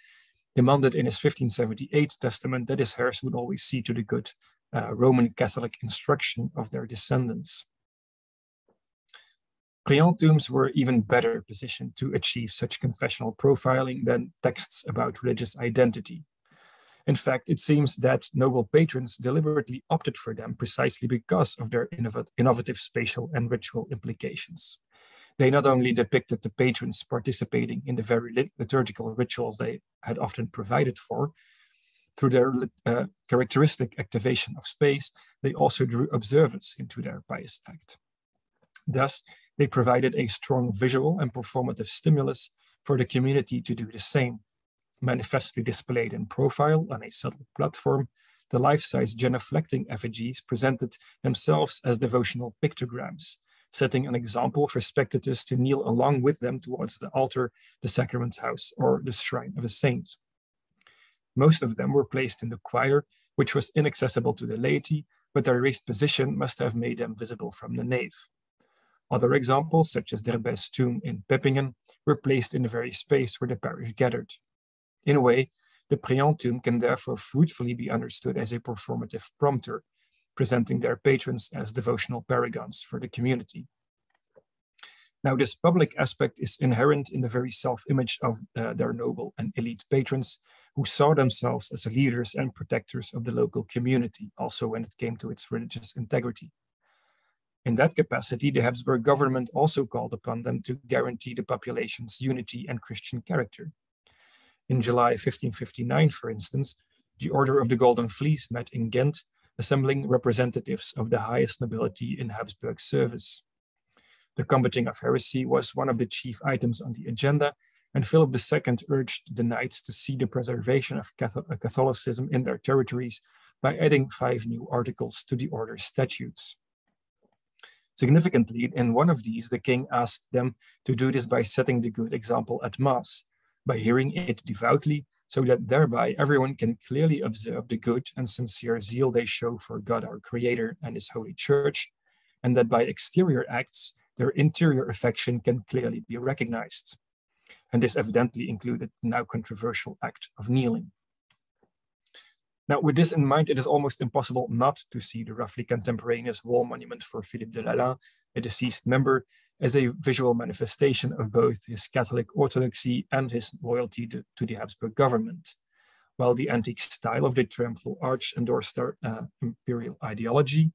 demanded in his 1578 testament that his heirs would always see to the good Roman Catholic instruction of their descendants. Priant tombs were even better positioned to achieve such confessional profiling than texts about religious identity. In fact, it seems that noble patrons deliberately opted for them precisely because of their innovative spatial and ritual implications. They not only depicted the patrons participating in the very liturgical rituals they had often provided for, through their characteristic activation of space, they also drew observers into their pious act. Thus, they provided a strong visual and performative stimulus for the community to do the same. Manifestly displayed in profile on a subtle platform, the life-size genuflecting effigies presented themselves as devotional pictograms, setting an example for spectators to kneel along with them towards the altar, the sacrament house, or the shrine of a saint. Most of them were placed in the choir, which was inaccessible to the laity, but their raised position must have made them visible from the nave. Other examples, such as D'Herbe's tomb in Peppingen, were placed in the very space where the parish gathered. In a way, the priant tomb can therefore fruitfully be understood as a performative prompter, presenting their patrons as devotional paragons for the community. Now, this public aspect is inherent in the very self-image of their noble and elite patrons, who saw themselves as leaders and protectors of the local community, also when it came to its religious integrity. In that capacity, the Habsburg government also called upon them to guarantee the population's unity and Christian character. In July 1559, for instance, the Order of the Golden Fleece met in Ghent, assembling representatives of the highest nobility in Habsburg service. The combating of heresy was one of the chief items on the agenda, and Philip II urged the knights to see the preservation of Catholicism in their territories by adding 5 new articles to the order's statutes. Significantly, in one of these, the king asked them to do this by setting the good example at Mass, by hearing it devoutly, so that thereby everyone can clearly observe the good and sincere zeal they show for God our Creator and His Holy Church, and that by exterior acts, their interior affection can clearly be recognized. And this evidently included the now controversial act of kneeling. Now, with this in mind, it is almost impossible not to see the roughly contemporaneous wall monument for Philippe de Lalaing, a deceased member, as a visual manifestation of both his Catholic orthodoxy and his loyalty to the Habsburg government. While the antique style of the triumphal arch endorsed their imperial ideology,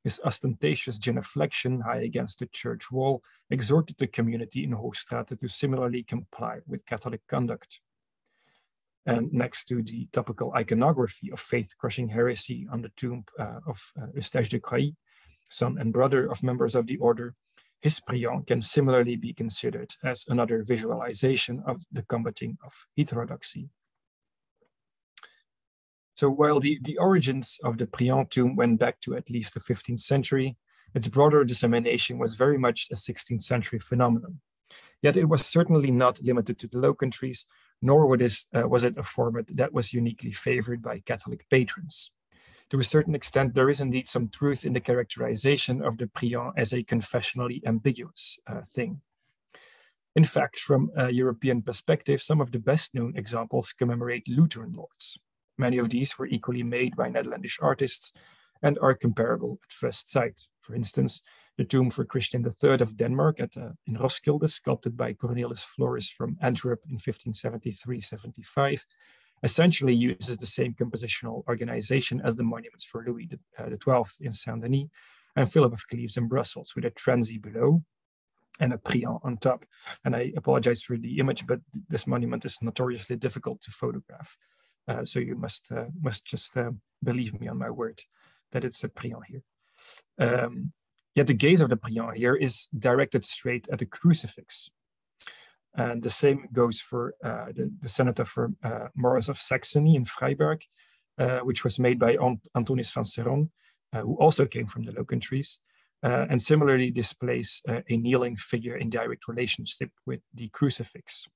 his ostentatious genuflection high against the church wall exhorted the community in Hoogstraat to similarly comply with Catholic conduct. And next to the topical iconography of faith-crushing heresy on the tomb of Eustache de Croÿ, son and brother of members of the order, his priant can similarly be considered as another visualization of the combating of heterodoxy. So while the origins of the priant tomb went back to at least the 15th century, its broader dissemination was very much a 16th century phenomenon. Yet it was certainly not limited to the Low Countries, nor was it a format that was uniquely favored by Catholic patrons. To a certain extent, there is indeed some truth in the characterization of the priant as a confessionally ambiguous thing. In fact, from a European perspective, some of the best-known examples commemorate Lutheran lords. Many of these were equally made by Netherlandish artists and are comparable at first sight. For instance, the tomb for Christian III of Denmark in Roskilde, sculpted by Cornelis Floris from Antwerp in 1573-75, essentially uses the same compositional organization as the monuments for Louis XII in Saint-Denis and Philip of Cleves in Brussels, with a transy below and a priant on top. And I apologize for the image, but this monument is notoriously difficult to photograph. So you must just believe me on my word that it's a priant here. Yet the gaze of the priant here is directed straight at the crucifix. And the same goes for the senator for Maurice of Saxony in Freiburg, which was made by Antonis van Serron, who also came from the Low Countries, and similarly displays a kneeling figure in direct relationship with the crucifix.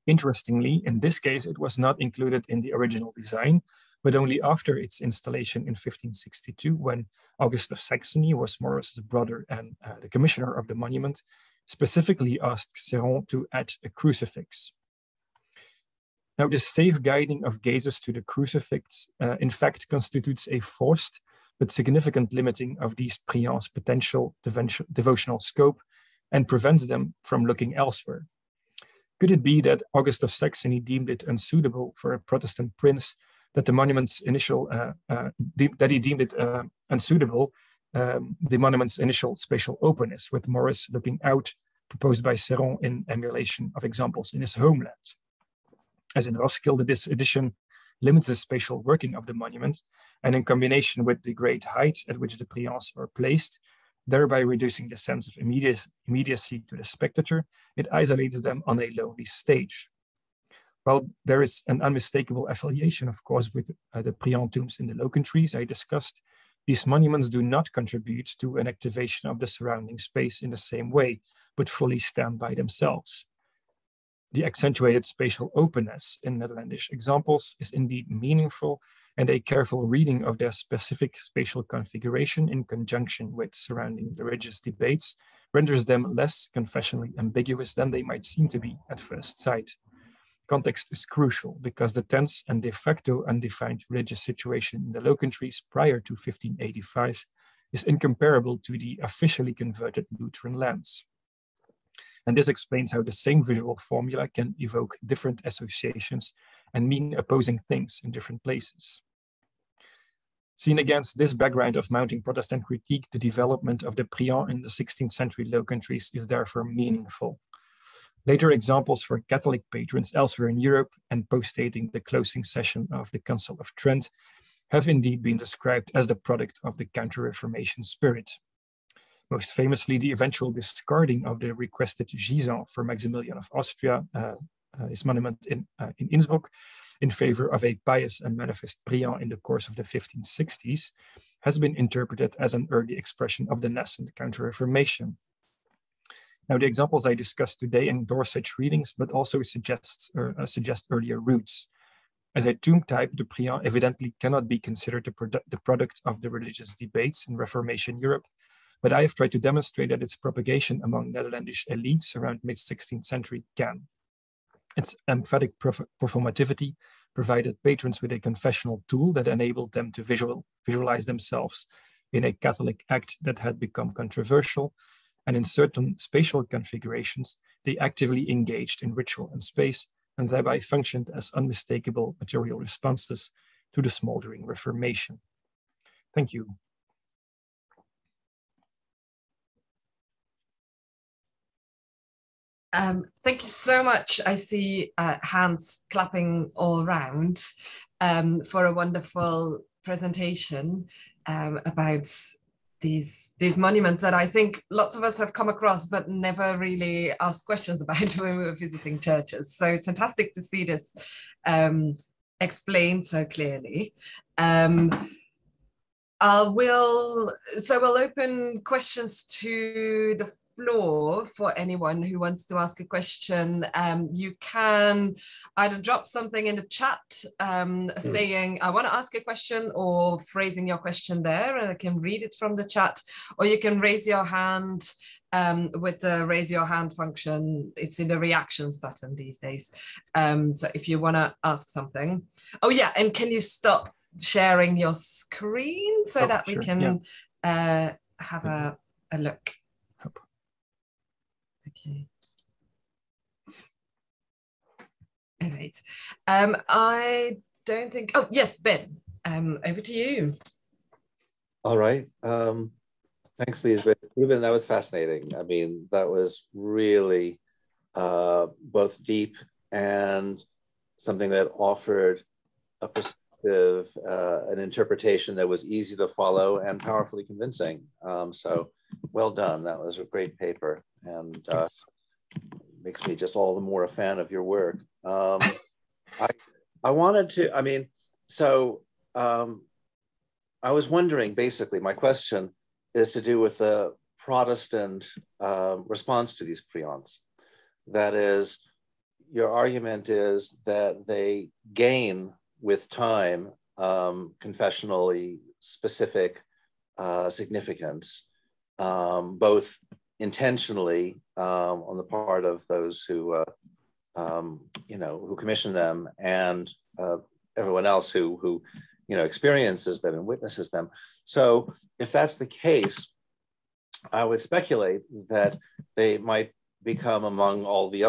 Interestingly, in this case, it was not included in the original design, but only after its installation in 1562, when August of Saxony was Maurice's brother and the commissioner of the monument, specifically asked Serron to add a crucifix. Now, this safe guiding of gazes to the crucifix, in fact, constitutes a forced but significant limiting of these priants' potential devotional scope and prevents them from looking elsewhere. Could it be that August of Saxony deemed it unsuitable for a Protestant prince, that the monument's initial unsuitable, the monument's initial spatial openness, with Maurice looking out, proposed by Serron in emulation of examples in his homeland? As in Roskilde, this edition limits the spatial working of the monument, and in combination with the great height at which the priants are placed, thereby reducing the sense of immediacy to the spectator, it isolates them on a lonely stage. While there is an unmistakable affiliation, of course, with the priant tombs in the Low Countries I discussed, these monuments do not contribute to an activation of the surrounding space in the same way, but fully stand by themselves. The accentuated spatial openness in Netherlandish examples is indeed meaningful, and a careful reading of their specific spatial configuration in conjunction with surrounding religious debates renders them less confessionally ambiguous than they might seem to be at first sight. context is crucial because the tense and de facto undefined religious situation in the Low Countries prior to 1585 is incomparable to the officially converted Lutheran lands. And this explains how the same visual formula can evoke different associations and mean opposing things in different places. Seen against this background of mounting Protestant critique, the development of the priant in the 16th century Low Countries is therefore meaningful. Later examples for Catholic patrons elsewhere in Europe and postdating the closing session of the Council of Trent have indeed been described as the product of the Counter-Reformation spirit. Most famously, the eventual discarding of the requested gisant for Maximilian of Austria, his monument in Innsbruck, in favor of a pious and manifest priant in the course of the 1560s, has been interpreted as an early expression of the nascent Counter-Reformation. Now, the examples I discussed today endorse such readings, but also suggest earlier roots. As a tomb type, the priant evidently cannot be considered the product of the religious debates in Reformation Europe, but I have tried to demonstrate that its propagation among Netherlandish elites around mid-16th century can. Its emphatic performativity provided patrons with a confessional tool that enabled them to visualize themselves in a Catholic act that had become controversial, and in certain spatial configurations, they actively engaged in ritual and space and thereby functioned as unmistakable material responses to the smoldering Reformation. Thank you. Thank you so much. I see hands clapping all around for a wonderful presentation about these monuments that I think lots of us have come across but never really asked questions about when we were visiting churches. So it's fantastic to see this explained so clearly. We'll open questions to the floor for anyone who wants to ask a question. You can either drop something in the chat saying, I want to ask a question, or phrasing your question there, and I can read it from the chat, or you can raise your hand with the raise your hand function. It's in the reactions button these days. So if you want to ask something. Oh yeah, and can you stop sharing your screen so that we can have a look? Okay. All right. I don't think. Oh yes, Ben. Over to you. All right. Thanks, Lisa. Ruben, that was fascinating. I mean, that was really both deep and something that offered a perspective, an interpretation that was easy to follow and powerfully convincing. So well done. That was a great paper, and makes me just all the more a fan of your work. I wanted to, I mean, so I was wondering, basically, my question is to do with the Protestant response to these priants. That is, your argument is that they gain with time confessionally specific significance, both intentionally on the part of those who, who commission them, and everyone else who experiences them and witnesses them. So if that's the case, I would speculate that they might become, among all the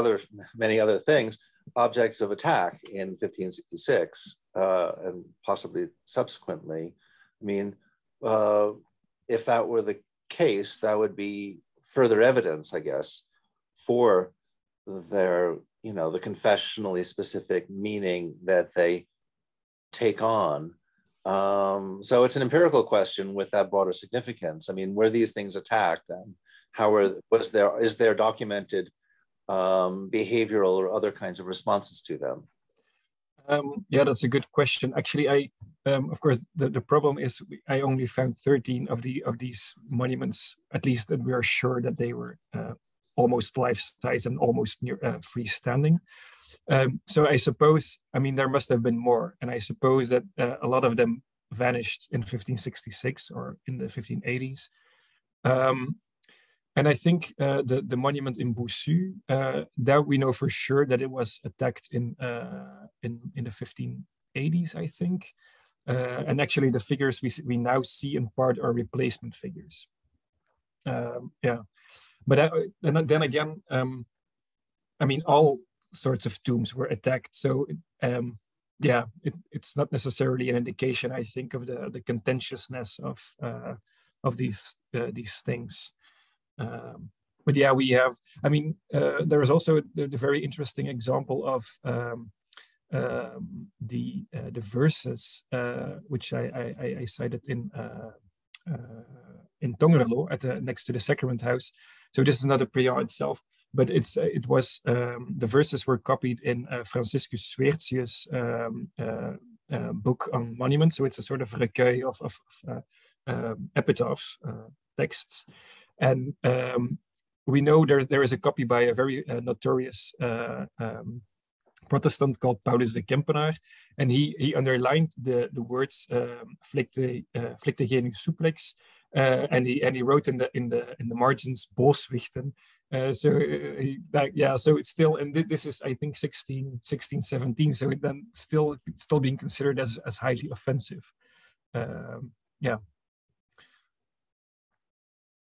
many other things, objects of attack in 1566 and possibly subsequently. I mean, if that were the case, that would be further evidence, I guess, for their, the confessionally specific meaning that they take on. So it's an empirical question with that broader significance. I mean, were these things attacked, and is there documented behavioral or other kinds of responses to them? Yeah, that's a good question. Actually, of course, the problem is I only found 13 of these monuments, at least that we are sure that they were almost life-size and almost near freestanding. So I suppose, I mean, there must have been more, and I suppose that a lot of them vanished in 1566 or in the 1580s. And I think the monument in Boussu, that we know for sure that it was attacked in the 1580s, I think. And actually, the figures we now see in part are replacement figures. Yeah, but then again, I mean, all sorts of tombs were attacked. So yeah, it's not necessarily an indication, I think, of the contentiousness of these things. But yeah, we have. I mean, there is also the very interesting example of the verses which I cited in Tongerlo next to the Sacrament House. So this is not a priant itself, but it was the verses were copied in Franciscus Sweertsius' book on monuments. So it's a sort of recueil of epitaph texts, and we know there is a copy by a very notorious Protestant called Paulus de Kempenaar, and he underlined the words "flicte genus supplex," and he wrote in the margins "Booswichten." So it's still, and this is, I think, 1617. So it then still being considered as highly offensive. Yeah.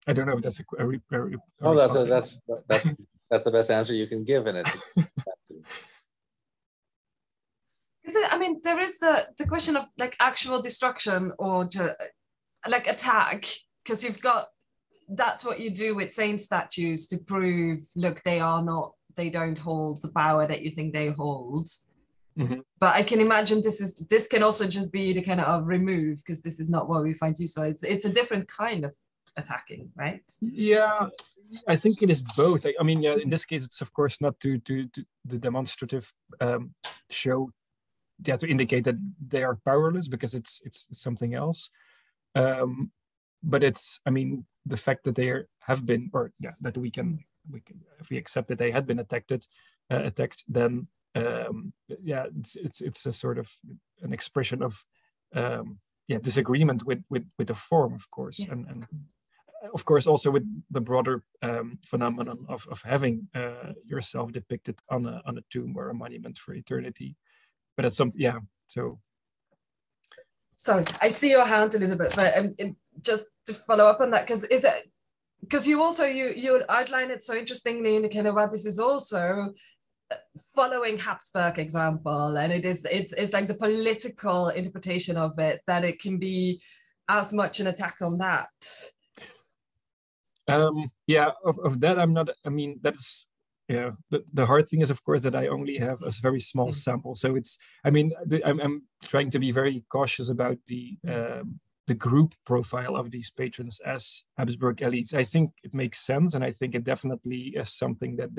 I don't know if that's that's the best answer you can give in it. I mean, there is the question of like actual destruction or like attack, because you've got, that's what you do with saint statues to prove, look, they don't hold the power that you think they hold. Mm-hmm. But I can imagine this can also just be the kind of remove, because this is not what we find useful. It's a different kind of attacking, right? Yeah, I think it is both. I mean, yeah, in this case, it's of course not to the demonstrative show, yeah, to indicate that they are powerless, because it's something else. But it's, I mean, the fact that they have been, or yeah, that we can, if we accept that they had been attacked, then yeah, it's a sort of an expression of disagreement with the form, of course, yeah. and of course also with the broader phenomenon of having yourself depicted on a tomb or a monument for eternity. But it's something, yeah. So, sorry, I see your hand, Elizabeth, but just to follow up on that, because you also you outline it so interestingly in the kind of what this is also following Habsburg example, and it's like the political interpretation of it, that it can be as much an attack on that. Yeah, of that I'm not. I mean, that's. Yeah, the hard thing is, of course, that I only have a very small sample. So it's, I mean, I'm trying to be very cautious about the group profile of these patrons as Habsburg elites. I think it makes sense, and I think it definitely is something that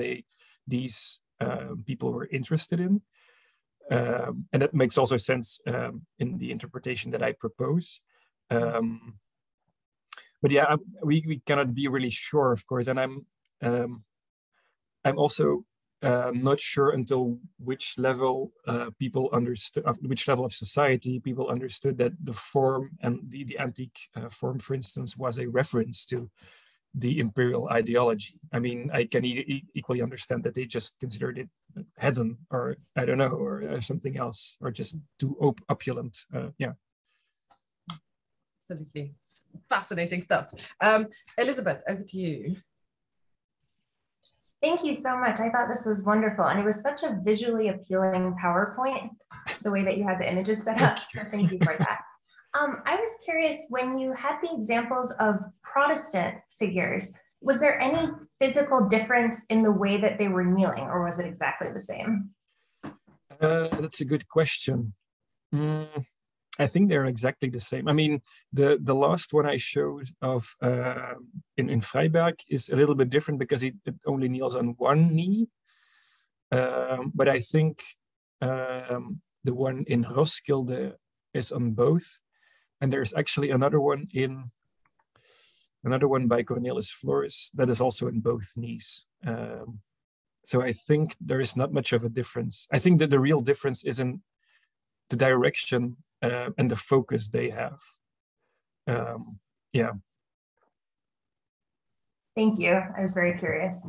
these people were interested in, and that makes also sense in the interpretation that I propose. But yeah, we cannot be really sure, of course, and I'm also not sure until which level people understood, which level of society people understood that the form and the antique form, for instance, was a reference to the imperial ideology. I mean, I can equally understand that they just considered it heathen, or I don't know, or something else, or just too opulent. Yeah. Absolutely. It's fascinating stuff. Elizabeth, over to you. Thank you so much. I thought this was wonderful. And it was such a visually appealing PowerPoint, the way that you had the images set up. So thank you for that. I was curious, when you had the examples of Protestant figures, was there any physical difference in the way that they were kneeling, or was it exactly the same? That's a good question. I think they're exactly the same. I mean, the last one I showed of in Freiberg is a little bit different because it only kneels on one knee. But I think the one in Roskilde is on both, and there's actually another one by Cornelis Flores that is also in both knees. So I think there is not much of a difference. I think that the real difference is in the direction and the focus they have. Yeah. Thank you. I was very curious.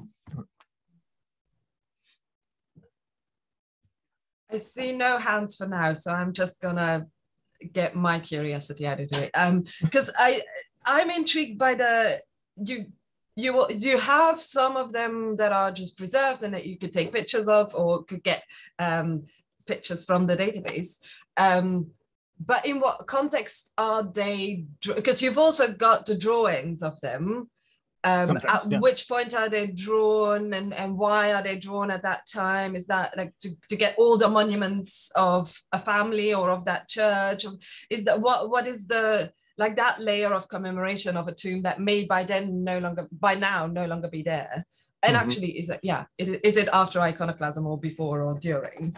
I see no hands for now, so I'm just gonna get my curiosity out of it. Because I'm intrigued by you have some of them that are just preserved and that you could take pictures of or could get pictures from the database. But in what context are they? Because you've also got the drawings of them. Which point are they drawn, and why are they drawn at that time? Is that like to get all the monuments of a family or of that church? Is that what is the like that layer of commemoration of a tomb that may by now no longer be there? And actually, is it after iconoclasm or before or during?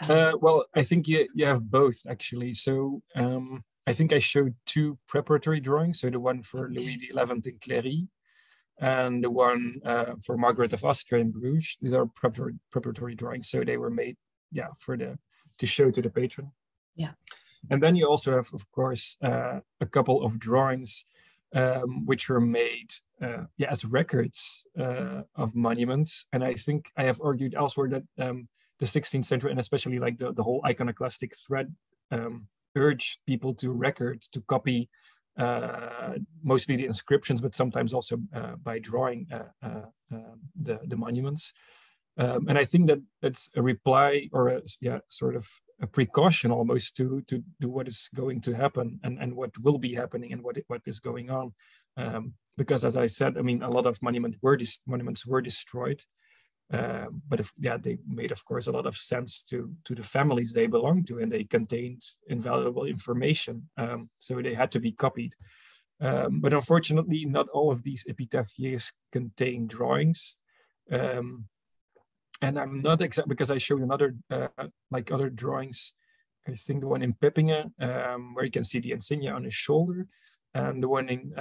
Well, I think you have both actually. So I think I showed two preparatory drawings. So the one for Louis XI in Cléry, and the one for Margaret of Austria in Bruges. These are preparatory drawings, so they were made, to show to the patron. Yeah. And then you also have, of course, a couple of drawings which were made, as records of monuments. And I think I have argued elsewhere that the 16th century, and especially like the whole iconoclastic thread, urged people to record, to copy. Mostly the inscriptions, but sometimes also by drawing the monuments. And I think that that's a reply or sort of a precaution almost to what is going to happen and what will be happening and what is going on. Because as I said, I mean, a lot of monuments were destroyed. But they made, of course, a lot of sense to the families they belonged to, and they contained invaluable information. So they had to be copied. But unfortunately, not all of these epitaphs contain drawings. And I'm not exact because I showed another, other drawings. I think the one in Peppingen, where you can see the insignia on his shoulder, and the one in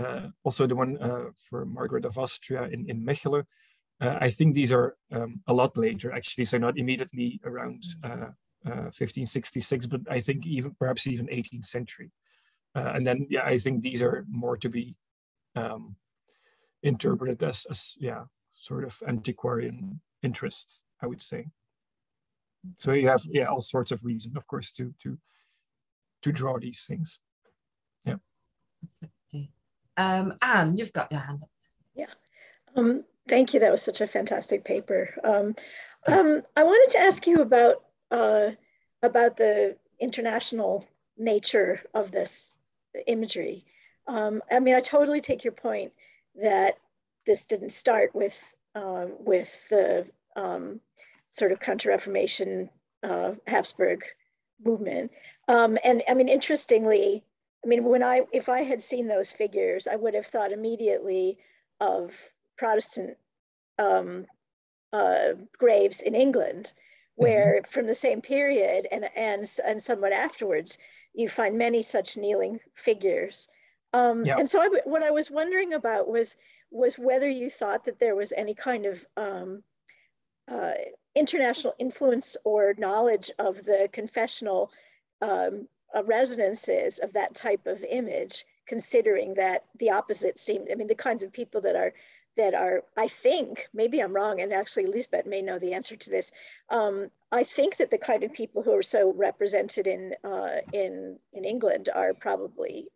also the one for Margaret of Austria in Mechelen. I think these are a lot later, actually, so not immediately around 1566, but I think perhaps even 18th century. And then, I think these are more to be interpreted as sort of antiquarian interest, I would say. So you have, all sorts of reasons, of course, to draw these things. Yeah. Anne, you've got your hand up. Yeah. Thank you. That was such a fantastic paper. I wanted to ask you about the international nature of this imagery. I mean, I totally take your point that this didn't start with the sort of Counter-Reformation Habsburg movement. And I mean, interestingly, I mean, if I had seen those figures, I would have thought immediately of Protestant graves in England, where from the same period and somewhat afterwards, you find many such kneeling figures. And so what I was wondering about was whether you thought that there was any kind of international influence or knowledge of the confessional resonances of that type of image, considering that the opposite seemed, I mean, the kinds of people that are, I think, maybe I'm wrong, and actually Lisbeth may know the answer to this. I think that the kind of people who are so represented in England are probably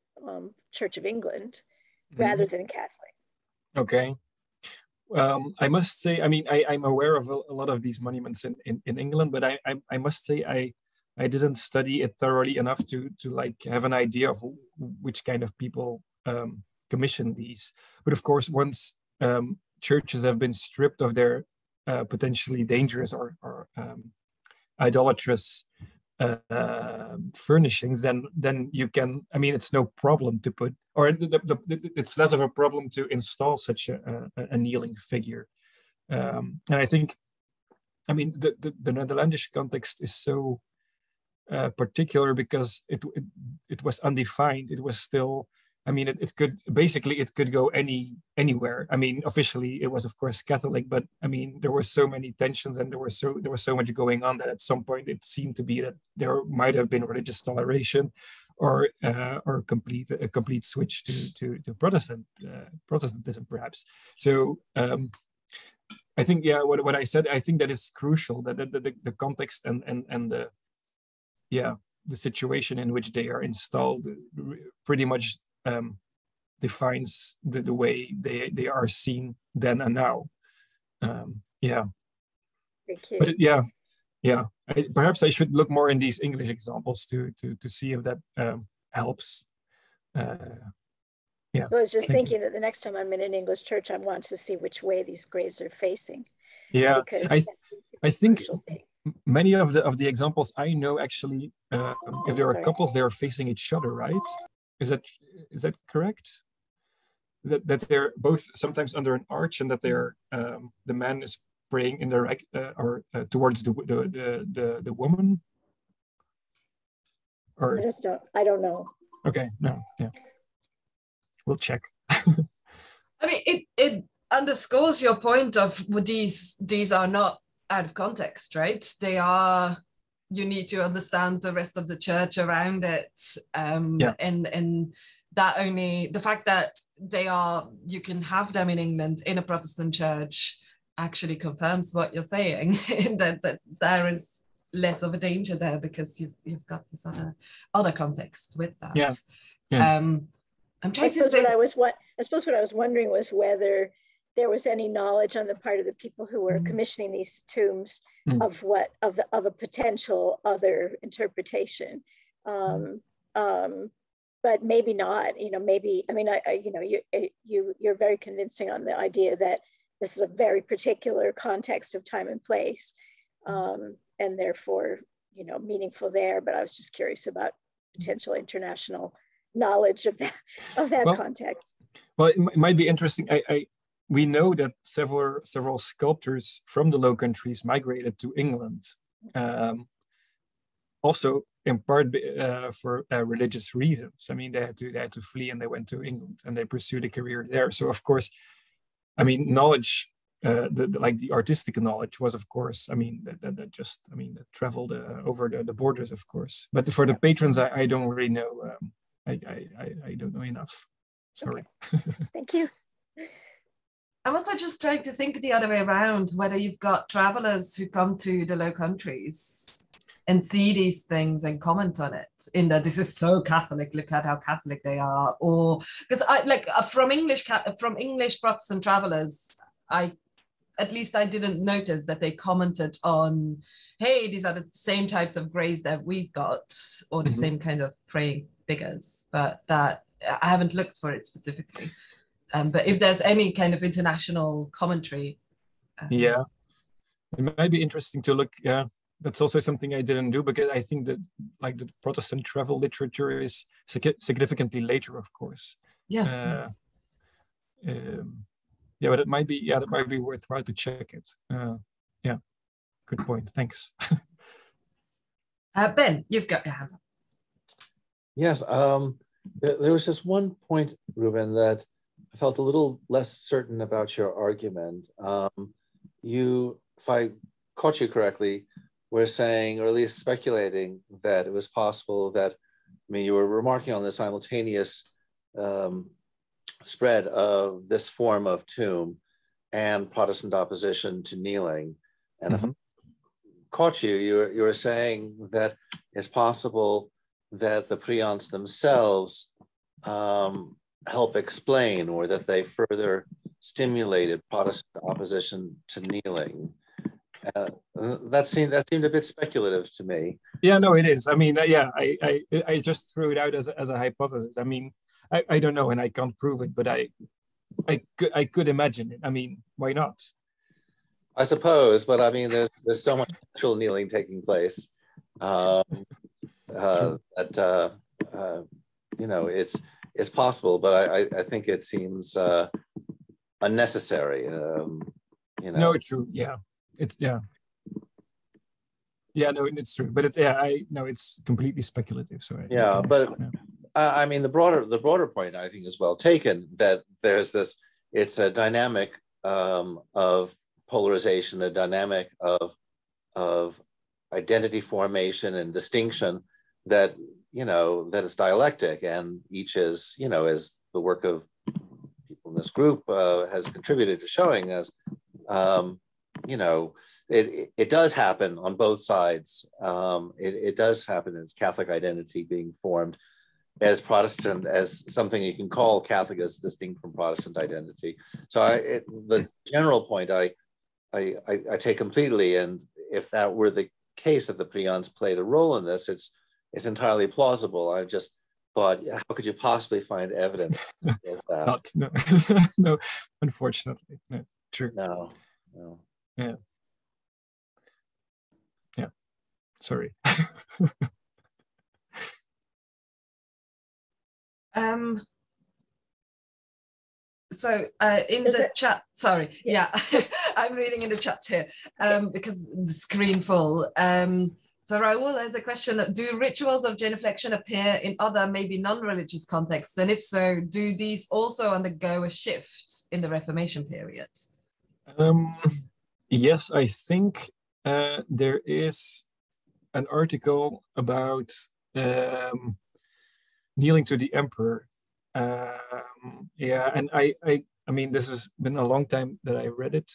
Church of England rather than Catholic. Okay. I must say, I mean, I'm aware of a lot of these monuments in England, but I must say I didn't study it thoroughly enough to like have an idea of which kind of people commission these. But of course, once churches have been stripped of their potentially dangerous or idolatrous furnishings, then you can, I mean, it's no problem to put, or it's less of a problem to install such a kneeling figure. And I think, I mean, the Netherlandish context is so particular because it was undefined. It was still I mean, it could go anywhere. I mean, officially it was of course Catholic, but I mean there were so many tensions and there was so much going on that at some point it seemed to be that there might have been religious toleration, or a complete switch to Protestantism perhaps. So I think what I said, I think that is crucial, that the context and the situation in which they are installed pretty much defines the way they are seen then and now. Thank you. But perhaps I should look more in these English examples to see if that helps. I was just thinking that the next time I'm in an English church, I want to see which way these graves are facing. Yeah, because I think many of the examples I know actually, if there are couples, they are facing each other, right? Is that correct? That they're both sometimes under an arch, and that they're the man is praying in the right or towards the woman. Or I don't know. Okay, no, yeah, we'll check. I mean, it underscores your point of these are not out of context, right? They are. You need to understand the rest of the church around it, and that only the fact that you can have them in England in a Protestant church actually confirms what you're saying, that there is less of a danger there because you've got this other context with that. I'm trying to think. I suppose what I was wondering was whether there was any knowledge on the part of the people who were commissioning these tombs of a potential other interpretation, but maybe not. Maybe, I mean, you're very convincing on the idea that this is a very particular context of time and place, and therefore meaningful there. But I was just curious about potential international knowledge of that context. Well, it might be interesting. We know that several sculptors from the Low Countries migrated to England, also in part for religious reasons. I mean, they had to flee, and they went to England and they pursued a career there. So of course, I mean, knowledge, the artistic knowledge was, of course, I mean, that traveled over the borders, of course. But for the patrons, I don't really know. I don't know enough. Sorry. Okay. Thank you. I'm also just trying to think the other way around, whether you've got travelers who come to the Low Countries and see these things and comment on it in that this is so Catholic, look at how Catholic they are, or because from English Protestant travelers, I didn't notice that they commented on, hey, these are the same types of graves that we've got, or the same kind of praying figures, but that I haven't looked for it specifically. But if there's any kind of international commentary. It might be interesting to look. Yeah, that's also something I didn't do, because I think that the Protestant travel literature is significantly later, of course. But it might be worthwhile to check it. Good point. Thanks. Ben, you've got your hand up. Yes, there was just one point, Ruben, that I felt a little less certain about your argument. You, if I caught you correctly, were saying, or at least speculating, that it was possible that, you were remarking on the simultaneous spread of this form of tomb and Protestant opposition to kneeling. And if I caught you, you were saying that it's possible that the priants themselves help explain, or that they further stimulated Protestant opposition to kneeling. That seemed a bit speculative to me. Yeah, no, it is. I mean, I just threw it out as a hypothesis. I mean, I don't know, and I can't prove it, but I could imagine it. I mean, why not? I suppose, but I mean, there's so much actual kneeling taking place that it's possible, but I think it seems unnecessary. No, it's true. Yeah, it's no, it's true. But it's completely speculative. So I mean, the broader point I think is well taken, that there's this, it's a dynamic of polarization, a dynamic of identity formation and distinction that, that is dialectic, and each is, as the work of people in this group has contributed to showing us, it does happen on both sides. It does happen as Catholic identity being formed as Protestant, as something you can call Catholic as distinct from Protestant identity. So the general point I take completely, and if that were the case, that the priants played a role in this, it's entirely plausible. I just thought, how could you possibly find evidence of that? No, no, unfortunately, no, true. No. Yeah. Sorry. So in the chat, sorry, yeah, I'm reading in the chat here because the screen full. So Raul has a question: do rituals of genuflection appear in other, maybe non-religious contexts? And if so, do these also undergo a shift in the Reformation period? Yes, I think there is an article about kneeling to the emperor. And I mean, this has been a long time that I read it,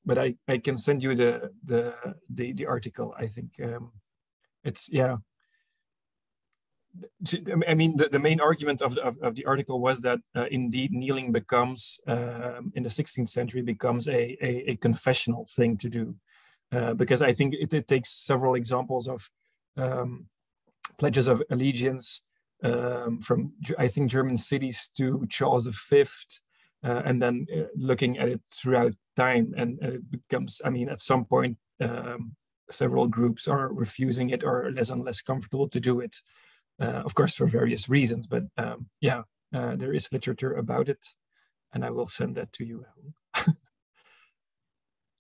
but I can send you the article. I think it's, yeah. I mean, the main argument of the article was that indeed kneeling becomes in the 16th century becomes a confessional thing to do, because I think it takes several examples of pledges of allegiance from, I think, German cities to Charles V, and then looking at it throughout time, and it becomes, I mean, at some point several groups are refusing it or less and less comfortable to do it. Of course, for various reasons, but there is literature about it, and I will send that to you.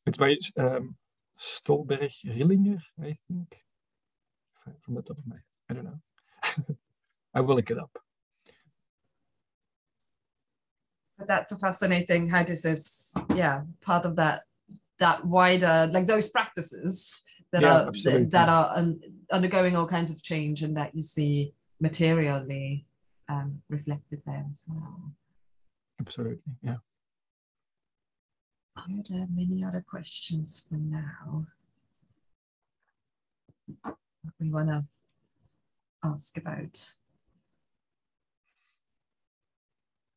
It's by Stolberg-Rillinger, I think, from the top of my head. I don't know. I will look it up. But that's a fascinating how this is, part of that wider, like those practices that are undergoing all kinds of change, and that you see materially reflected there as well. Absolutely, yeah. Are there many other questions for now we want to ask about?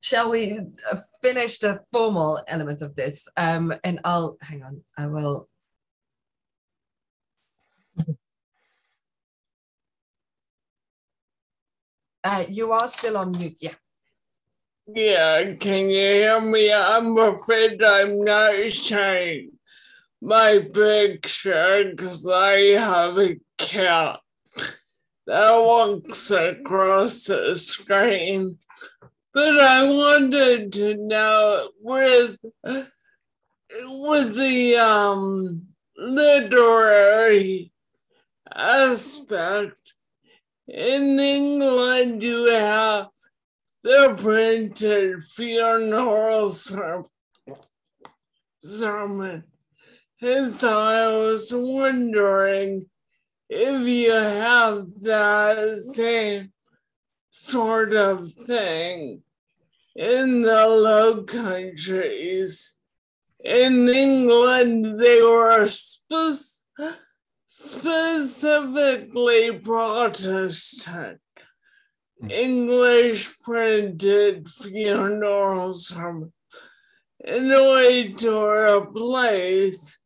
Shall we finish the formal element of this? And I'll, hang on, I will. You are still on mute, yeah. Yeah, can you hear me? I'm afraid I'm not sharing my picture because I have a cat that walks across the screen. But I wanted to know, with the literary aspect, in England you have the printed funeral sermon. And so I was wondering if you have that same sort of thing in the Low Countries. In England, they were specifically Protestant. English printed funeral sermon in a way to replace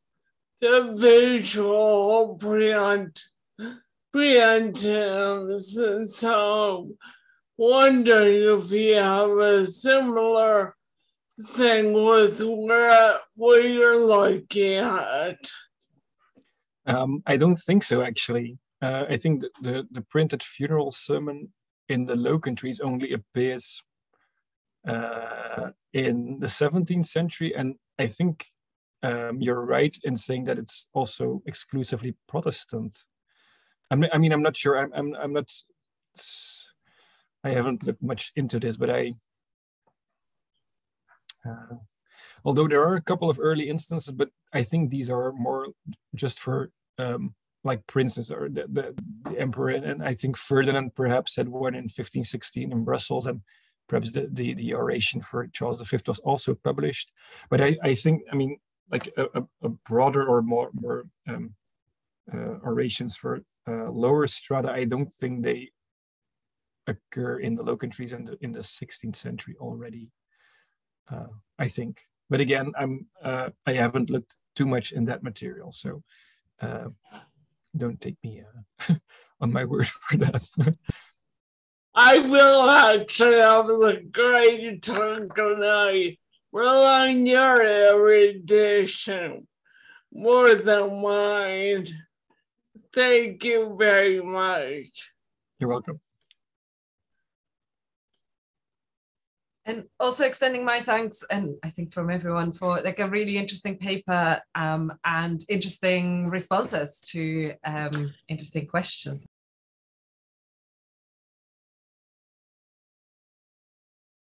the visual priantums, and so wondering if you have a similar thing with what you're looking at. I don't think so, actually. I think that the printed funeral sermon in the Low Countries only appears in the 17th century, and I think you're right in saying that it's also exclusively Protestant. I mean, I'm not sure. I'm not haven't looked much into this, but although there are a couple of early instances, but I think these are more just for like princes or the emperor. And I think Ferdinand perhaps had one in 1516 in Brussels, and perhaps the oration for Charles V was also published. But I think, I mean, like a broader or more orations for lower strata, I don't think they occur in the Low Countries in the 16th century already. I think, but again, I haven't looked too much in that material, so don't take me on my word for that. I will actually have the great talk tonight. Rely on your erudition more than mine. Thank you very much. You're welcome. And also extending my thanks, and I think from everyone, for like a really interesting paper and interesting responses to interesting questions.